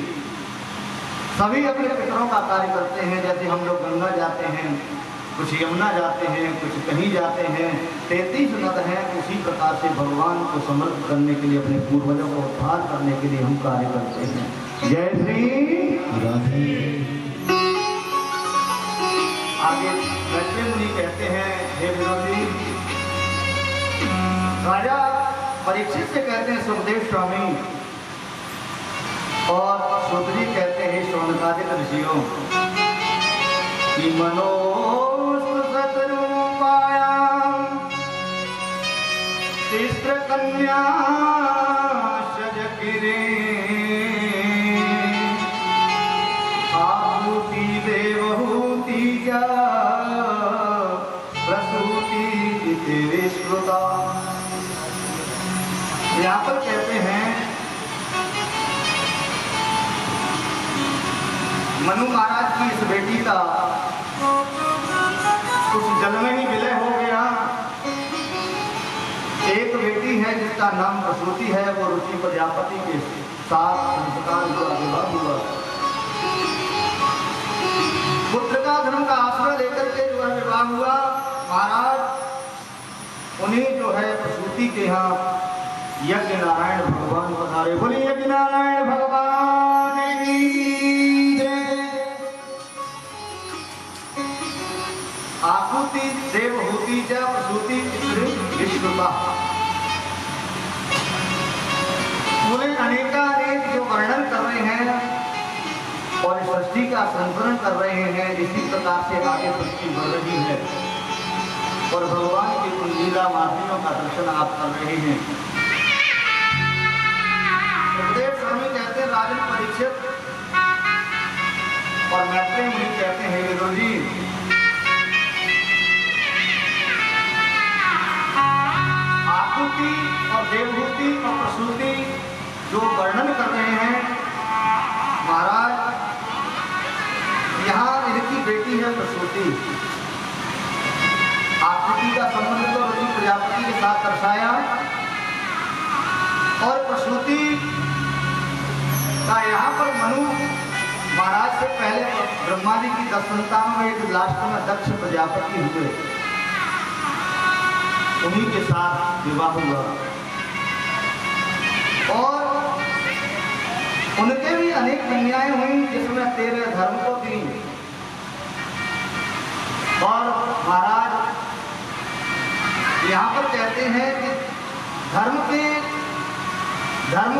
सभी अपने पितरों का कार्य करते हैं। जैसे हम लोग गंगा जाते हैं, कुछ यमुना जाते हैं, कुछ कहीं जाते हैं, 33 नद हैं। उसी प्रकार से भगवान को समर्पित करने के लिए, अपने पूर्वजों को उद्धार करने के लिए हम कार्य करते हैं। जय श्री राधे। आगे मैत्रेय मुनि कहते हैं, हे विरोधी, राजा परीक्षित से कहते हैं सुखदेव स्वामी, और सूत जी कहते हैं शौनकादिक ऋषियों कि तिस्र कन्या शजगिरे आहुति देवहूति च प्रसूति तेरे श्रुता। यहाँ पर कहते हैं मनु महाराज की इस बेटी का कुछ जल में ही विलय हो गया। एक बेटी है जिसका नाम प्रसूति है, वो ऋषि प्रजापति के साथ संस्कार हुआ, विवाह हुआ। पुत्र का धर्म का आश्रय लेकर के जो है विवाह हुआ। महाराज उन्हीं जो है प्रसूति के यहाँ यज्ञ नारायण भगवान पधारे। बोलिए यज्ञ नारायण भगवान की जय। आहुति देवहूति च प्रसूति विश्वता। बोले अनेकानेक जो वर्णन कर रहे हैं और सृष्टि का संतरण कर रहे हैं, इसी प्रकार से आगे सृष्टि बढ़ रही है और भगवान की उन लीला मार्गियों का दर्शन आप कर रहे हैं। सुखदेव स्वामी कहते हैं राजन परीक्षित, और मैत्रेय मुनि कहते हैं विरोधी, आहुति और देवहूति और प्रसूति जो वर्णन कर रहे हैं, महाराज यहाँ इनकी बेटी है प्रसूति। आहुति का संबंध तो ऋषि प्रजापति के साथ दर्शाया, और प्रसूति का यहाँ पर मनु महाराज से पहले ब्रह्मा जी की 10 संतानों में एक लास्ट में दक्ष प्रजापति हुए, उन्हीं के साथ विवाह हुआ। और उनके भी अनेक कन्याएं हुई, जिसमें 13 धर्म को दी। और महाराज यहाँ पर कहते हैं कि धर्म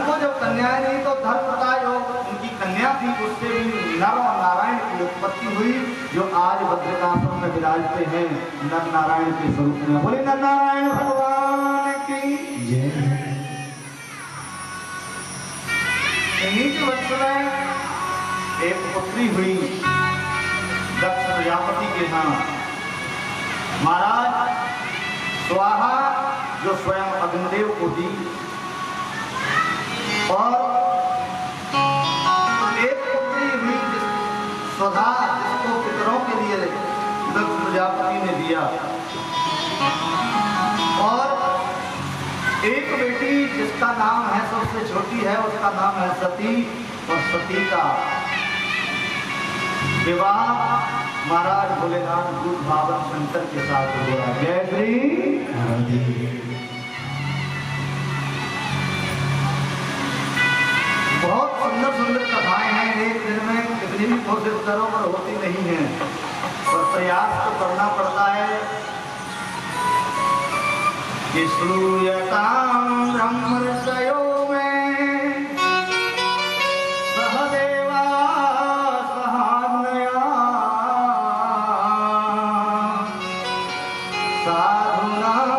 को जब कन्याएं नहीं, तो धर्म का जो उनकी कन्या थी उससे भी नर और नारायण की उत्पत्ति हुई, जो आज भद्रकाश्रम में विराजते हैं नर नारायण के स्वरूप में। बोले नर नारायण भगवान की जय। इन्हीं के वंश में एक पुत्री हुई दक्ष प्रजापति के नाम। महाराज स्वाहा जो स्वयं अग्निदेव को दी, और एक पुत्री हुई स्वधा, जिसको पितरों के लिए दक्ष प्रजापति ने दिया, और एक बेटी जिसका नाम है, सबसे छोटी है, उसका नाम है सती, और सती का विवाह महाराज भोलेनाथ दूध भावन शंकर के साथ हुआ। जय श्री राधे। बहुत सुंदर सुंदर कथाएं हैं, एक दिन में कितनी भी कोशिश करो पर होती नहीं है, पर प्रयास तो करना पड़ता है। कि श्रूयतां ब्रह्म ऋषयो में सहदेवा सहान्वया साधूनां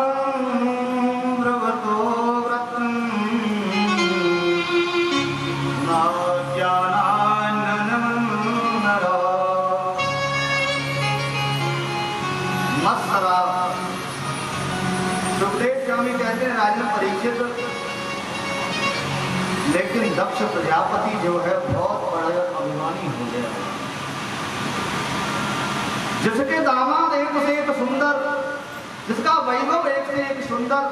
ब्रवतो व्रतम् न ज्ञानाननं लेकिन दक्ष प्रजापति जो है बहुत बड़ा अभिमानी हो गया, जिसके दामाद एक से एक सुंदर, जिसका वैभव एक से एक सुंदर।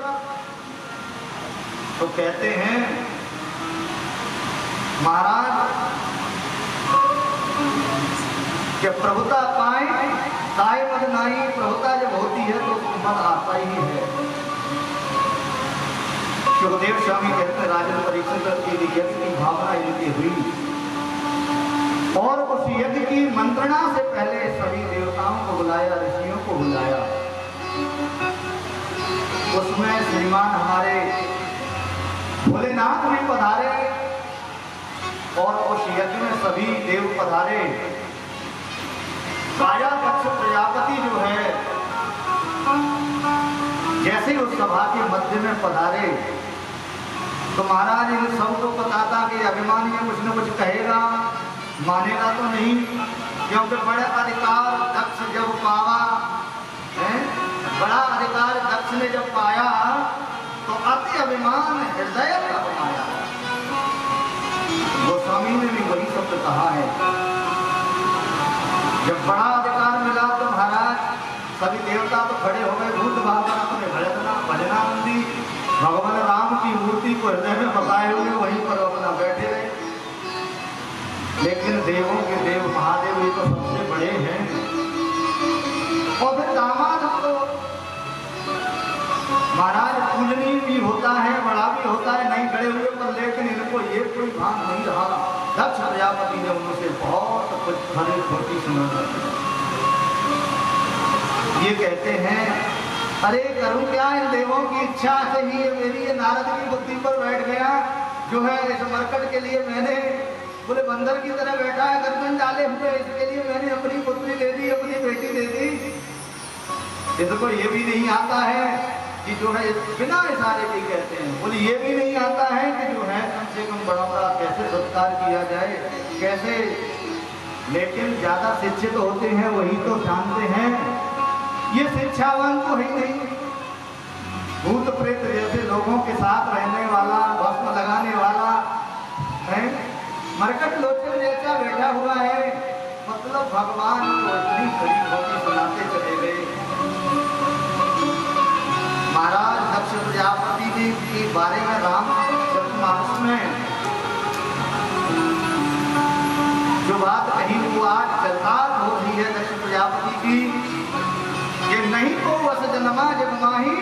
तो कहते हैं महाराज कि प्रभुता पाए ताए मद नाई, प्रभुता जब होती है तो मद आता ही है। सुखदेव स्वामी कहते हैं राजन परीक्षित के लिए यज्ञ की भावना इनकी हुई, और उस यज्ञ की मंत्रणा से पहले सभी देवताओं को बुलाया, ऋषियों को बुलाया। उसमें श्रीमान हमारे भोलेनाथ भी पधारे, और उस यज्ञ में सभी देव पधारे। राजा दक्ष प्रजापति जो है जैसे उस सभा के मध्य में पधारे तो महाराज इन सबको पता था कि अभिमानी कुछ न कुछ कहेगा, मानेगा तो नहीं, क्योंकि बड़ा अधिकार दक्ष जब पावा है, बड़ा अधिकार दक्ष ने जब पाया तो अति अभिमान हृदय का पाया। गोस्वामी ने भी वही शब्द कहा है, जब बड़ा अधिकार मिला तो महाराज सभी देवता तो खड़े हो गए, भूत भावना अपने भजनानंदी भगवान राम की मूर्ति को हृदय में बसाए हुए वहीं पर अपना बैठे रहे। लेकिन देवों के देव महादेव ये तो सबसे बड़े हैं, और फिर दामाद तो महाराज पूजनीय भी होता है, बड़ा भी होता है, नहीं खड़े हुए पर, लेकिन इनको ये कोई भान नहीं रहा। दक्ष प्रजापति ने उनसे बहुत कुछ खरी खोटी सुना। ये कहते हैं अरे करूं क्या, इन देवों की इच्छा से ही मेरी ये नारद की बुद्धि पर बैठ गया, जो है इस मरकट के लिए मैंने बोले बंदर की तरह बैठा है, गर्दन डाले हुए, इसके लिए मैंने अपनी पुत्री दे दी, अपनी बेटी दे दी। इसको ये भी नहीं आता है कि जो है बिना इशारे के कहते हैं, बोले ये भी नहीं आता है कि जो है कम से कम बड़ा का कैसे सत्कार किया जाए, कैसे। लेकिन ज्यादा शिक्षित होते हैं वही तो जानते हैं, ये शिक्षावान तो ही नहीं। भूत प्रेत जैसे लोगों के साथ रहने वाला, भस्म लगाने वाला है, मरकट लोचन जैसा बैठा हुआ है, मतलब भगवान को इतनी खरी खोटी सुनाते चले गए। महाराज दक्ष प्रजापति जी के बारे में रामचरितमानस में जो बात कही वो आज चरकार हो रही है दक्ष प्रजापति की, ये नहीं को वस जन्मा जग माही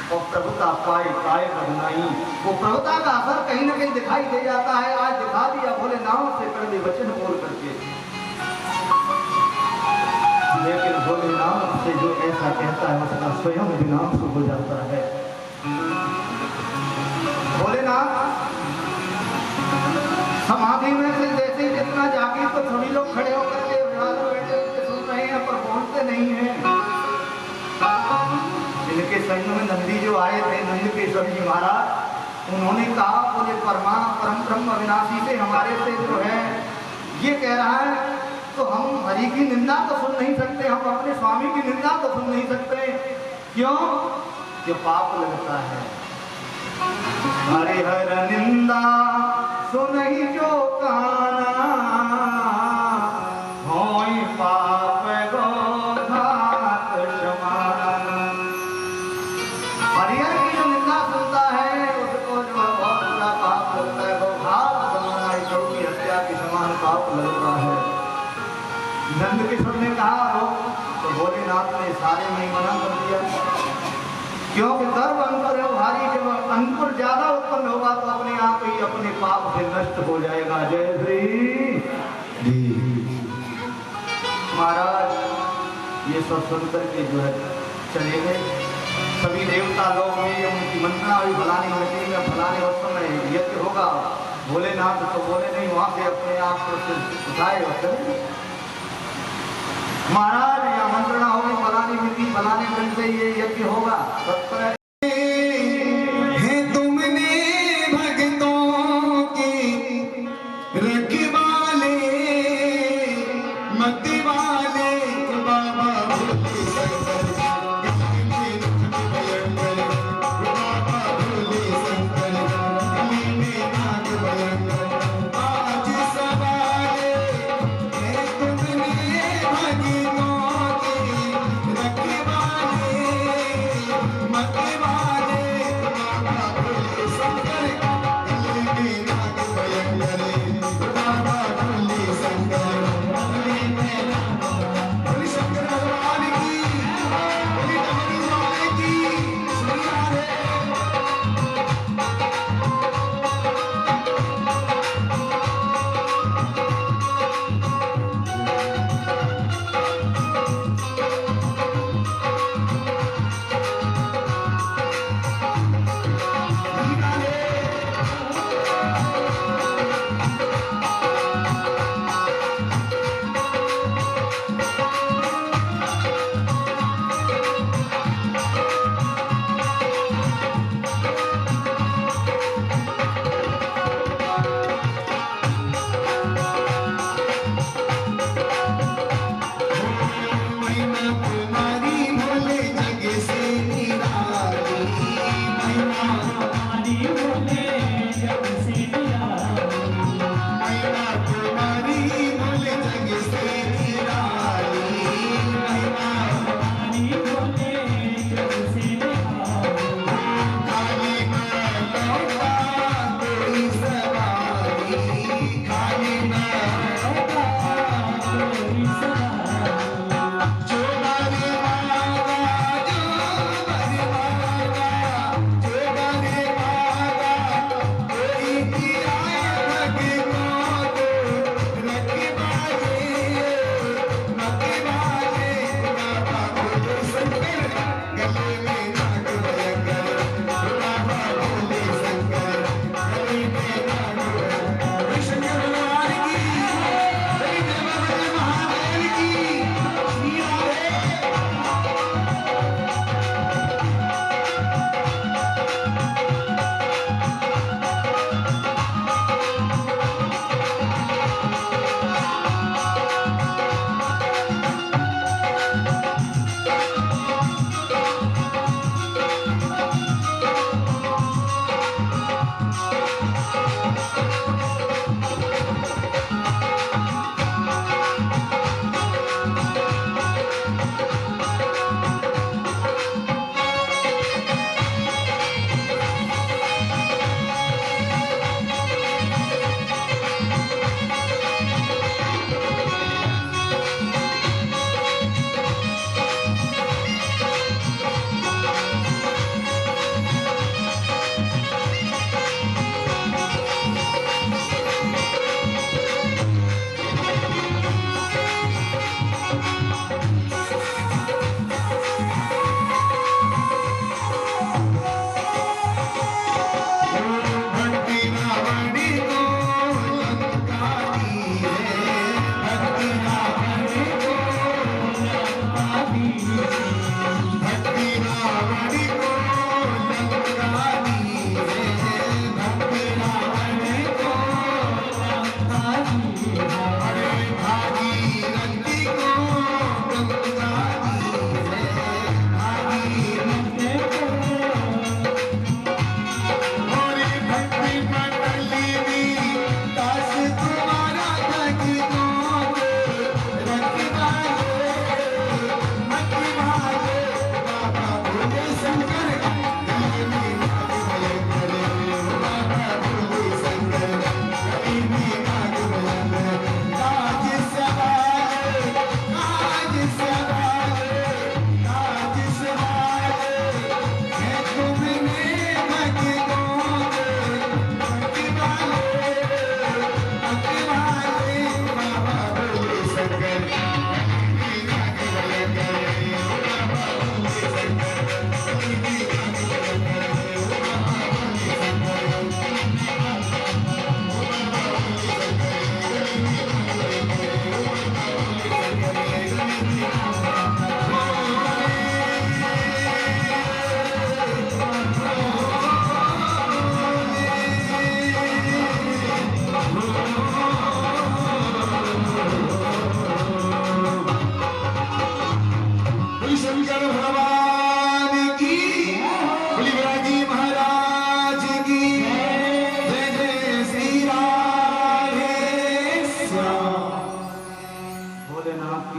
और प्रभुता पाए पाए बदनाई। वो प्रभुता का असर कहीं ना कहीं दिखाई दे जाता है, आज दिखा दिया भोले नाम से कड़वे वचन बोल करके। लेकिन भोलेनाथ से जो ऐसा कहता है उसका स्वयं विनाश हो जाता है। भोलेनाथ समाधि में से जैसे जितना जागे तो सभी लोग खड़े होकर के बैठे सुन रहे हैं पर पहुंचते नहीं हैं। इनके संग में नंदी जो आए थे, नंद केशव जी महाराज, उन्होंने कहा बोले परम ब्रह्म अविनाशी से हमारे से जो है ये कह रहा है तो हम हरि की निंदा तो सुन नहीं सकते, हम अपने स्वामी की निंदा तो सुन नहीं सकते। क्यों? कि पाप लगता है। हरिहर निंदा सुनहि जो काना, होई पाप गो घात समाना। हरिहर की जो निंदा सुनता है उसको जो है बहुत बड़ा पाप लगता है, गो घात समाना, गौ की हत्या के समान पाप लगता है। नंद किशोर ने कहा हो तो भोलेनाथ ने सारे में मना कर दिया, क्योंकि गर्भ अंकुर है भारी, जब अंकुर ज्यादा उत्पन्न होगा तो अपने आप ही अपने पाप से नष्ट हो जाएगा। जय श्री महाराज ये सब सुनकर के जो है चले गए। सभी देवता लोग भी उनकी मंत्रणा हुई, फलानी मिट्टी में फलाने उस समय यज्ञ होगा। भोलेनाथ तो बोले नहीं, वहां से अपने आप को उठाए और चले। महाराज या मंत्रणा होगी, फलानी मिट्टी फलाने दिन से ये यज्ञ होगा। है तुमने भक्तों की रखवाले मत वाले बाबा भोले शंकर, बाबा भोले शंकर,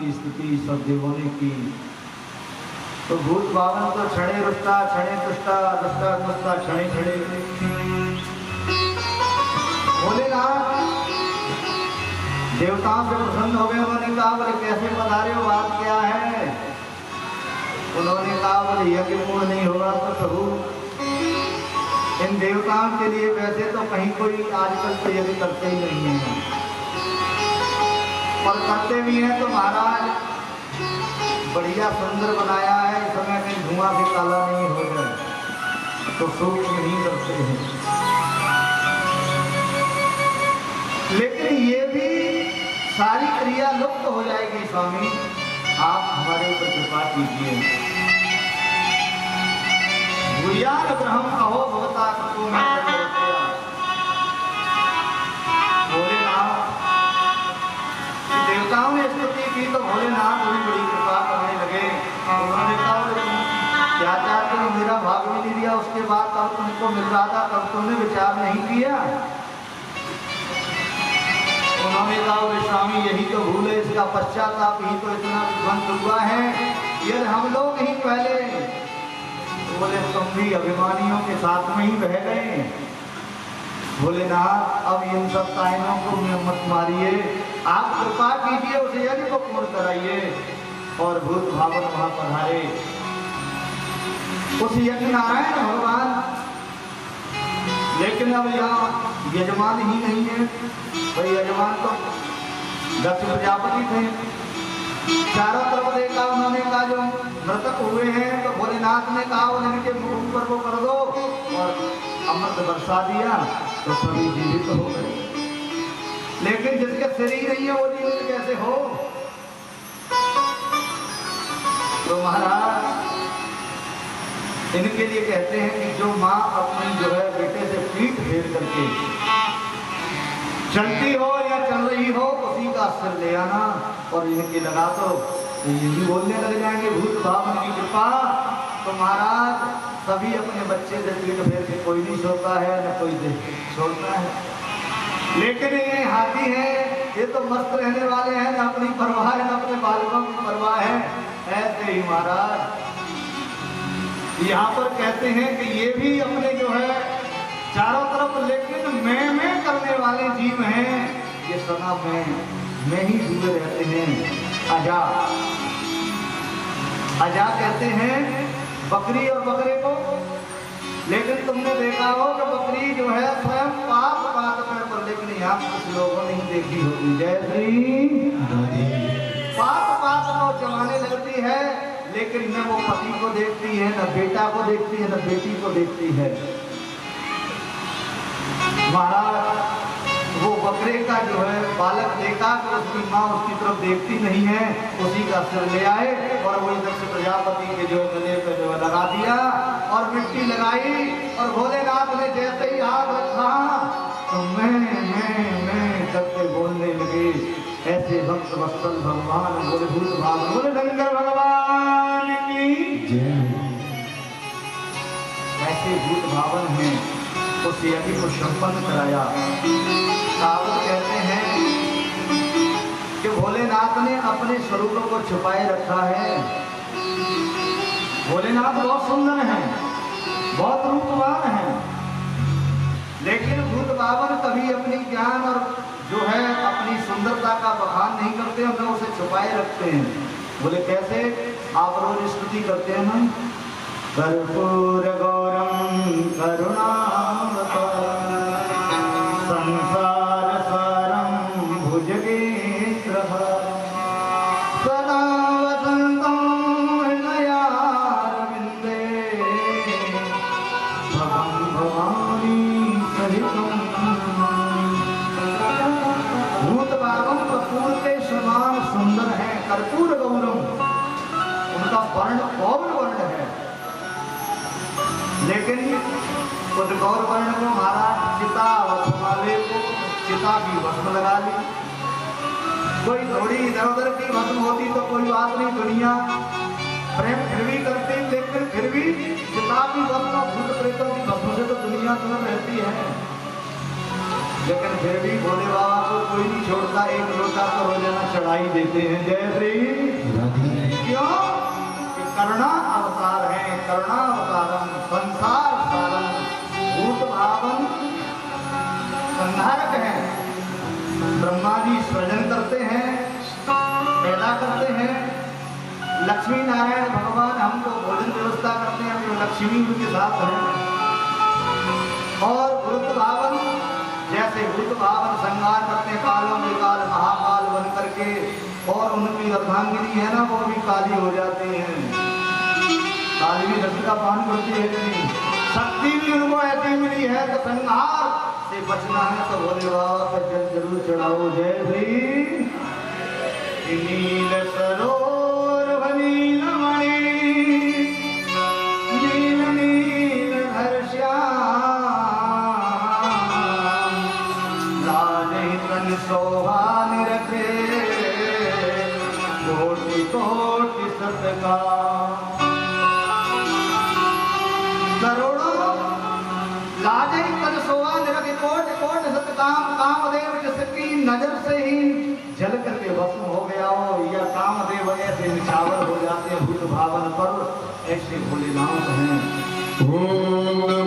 की स्तुति सब देवों ने की। तो भूत बावन तो क्षणे रुष्टा क्षणे तुष्टा रुष्टा तुष्टा क्षणे क्षणे। भोलेनाथ देवताओं से प्रसन्न हो गए। उन्होंने कहा बोले कैसे पधारे हो, बात क्या है? उन्होंने कहा बोले यज्ञ पूर्ण नहीं होगा तो प्रभु इन देवताओं के लिए वैसे तो कहीं कोई आजकल तो यज्ञ करते ही नहीं है, और करते भी हैं तो महाराज बढ़िया सुंदर बनाया है, इस समय कहीं धुआं से काला नहीं हो जाए तो सूक्ष्म नहीं करते हैं। लेकिन ये भी सारी क्रिया लुप्त हो जाएगी स्वामी, आप हमारे ऊपर कृपा कीजिए। भूयान ग्रहम कहो भगता को मैं भोलेनाथ। देवताओं ने स्तुति की तो भोलेनाथ बड़ी बड़ी कृपा करने लगे। उन्होंने कहा क्या चाहते हो, मेरा भाग भी नहीं दिया, उसके बाद तब तुमको मिल रहा था तब तुमने विचार नहीं किया। उन्होंने कहा स्वामी यही तो भूल है, इसका पश्चाताप ही तो इतना विध्वंस हुआ है, ये हम लोग ही पहले। बोले तुम भी अभिमानियों के साथ में ही बह गए। भोलेनाथ अब इन सब ताइनों को मत मारिए, आप कृपा कीजिए, उस यज्ञ को पूर्ण कराइए। और भूत भावन वहां पधारे। उस यज्ञ नारायण भगवान, लेकिन अब यहाँ यजमान ही नहीं है। भाई यजमान तो दक्ष प्रजापति थे। चारों तरफ देखा उन्होंने, कहा जो मृतक हुए हैं तो भोलेनाथ ने कहा उनके मुख पर वो कर दो, और अमृत बरसा दिया तो सभी जीवित हो गए। लेकिन जिसके शरीर नहीं है वो जीवित कैसे हो? तो महाराज इनके लिए कहते हैं कि जो माँ अपनी जो है बेटे से पीठ फेर करके चलती हो या चल रही हो उसी का सिर ले आना और इनके लगा दो, तो ये भी बोलने लग जाएंगे भूत भावन की कृपा। तो महाराज सभी अपने बच्चे से पीठ फेर के, कोई नहीं सोता है न कोई छोड़ता है। लेकिन ये हाथी है, ये तो मस्त रहने वाले हैं, न अपनी परवाह है न अपने बालकों की परवाह है। ऐसे ही महाराज यहाँ पर कहते हैं कि ये भी अपने जो है चारों तरफ, लेकिन मैं करने वाले जीव हैं, ये सदा मैं ही डूबे रहते हैं। अजा अजा कहते हैं बकरी और बकरे को। लेकिन तुमने देखा हो कि बकरी जो है स्वयं पाप पात पर, लेकिन यहाँ कुछ लोगों ने देखी होगी जैसी पाप पात को जमाने लगती है, लेकिन न वो पति को देखती है, न बेटा को देखती है, न बेटी को देखती है। महाराज वो बकरे का जो है बालक देखा तो उसकी माँ उसकी तरफ देखती नहीं है, उसी का सिर ले आए और वही दक्ष प्रजापति के जो गले पे जो लगा दिया और मिट्टी लगाई। और भोलेनाथ ने जैसे ही हाथ रखा तो मैं करके बोलने लगे। ऐसे भक्त वत्सल भगवान बोले भूत भावन, बोले शंकर भगवान की जय। ऐसे भूत भावन हैं, उस यज्ञ को संपन्न कराया। कहावत कहते हैं कि भोलेनाथ ने अपने स्वरूप को छुपाए रखा है। भोलेनाथ बहुत सुंदर हैं, बहुत रूपवान हैं, लेकिन भूत बावन कभी अपनी ज्ञान और जो है अपनी सुंदरता का बखान नहीं करते, हम उसे छुपाए रखते हैं। बोले कैसे? आप रोज स्तुति करते हैं ना, कर्पूर गौरम करुणावतारम संसार सारम भुजगेन्द्रहारम सदा वसंतं हृदयारविंदे भवं भवानी सहितं। भूत बावन कपूर के समान सुंदर है। कर्पूर गौरम उनका वर्ण गौर वर्ण है, लेकिन उस गौर वर्ण को महाराज चिता वाले को चिता की भस्म लगा ली। कोई थोड़ी इधर उधर की भस्म होती तो कोई बात नहीं, दुनिया प्रेम फिर भी करती, लेकिन फिर भी चिता की भस्म भूत प्रेतों की भस्म से तो दुनिया दूर रहती है। लेकिन फिर भी भोले बाबा को कोई नहीं छोड़ता, एक लोटा तो रोजाना चढ़ा चढ़ाई देते हैं। जय श्री क्यों कि करुणा अवतार है, करुणा अवतारम संसार सारम भूत भावन संहारक है। ब्रह्मा जी सृजन करते हैं, पैदा करते हैं। लक्ष्मी नारायण भगवान हमको भोजन व्यवस्था करते हैं, जो लक्ष्मी उनके साथ हैं। और भूत भावन जैसे भूत भावन संहार करते हैं कालों में काल महाकाल बन करके, और उनकी अर्धांगिनी है ना वो भी काली हो जाती है। काली भी शक्ति का पान करती है कि नहीं? शक्ति भी उनको ऐसी मिली है तो संहार से बचना है तो भोले बाबा पर जल जरूर चढ़ाओ। जय श्री नील सरोवर नील मणि नील नील हर श्याम लाले तन शोभान रखे कोटि कोटि सतकाम। करोड़ों लाजे तन शोभान रखे कोटि कोटि सतकाम। कामदेव जिसकी नजर से ही जल करके भस्म हो गया हो, या कामदेव ऐसे निछावर हो जाते हैं भूत भावन पर, ऐसे भोलेनाथ हैं। ओम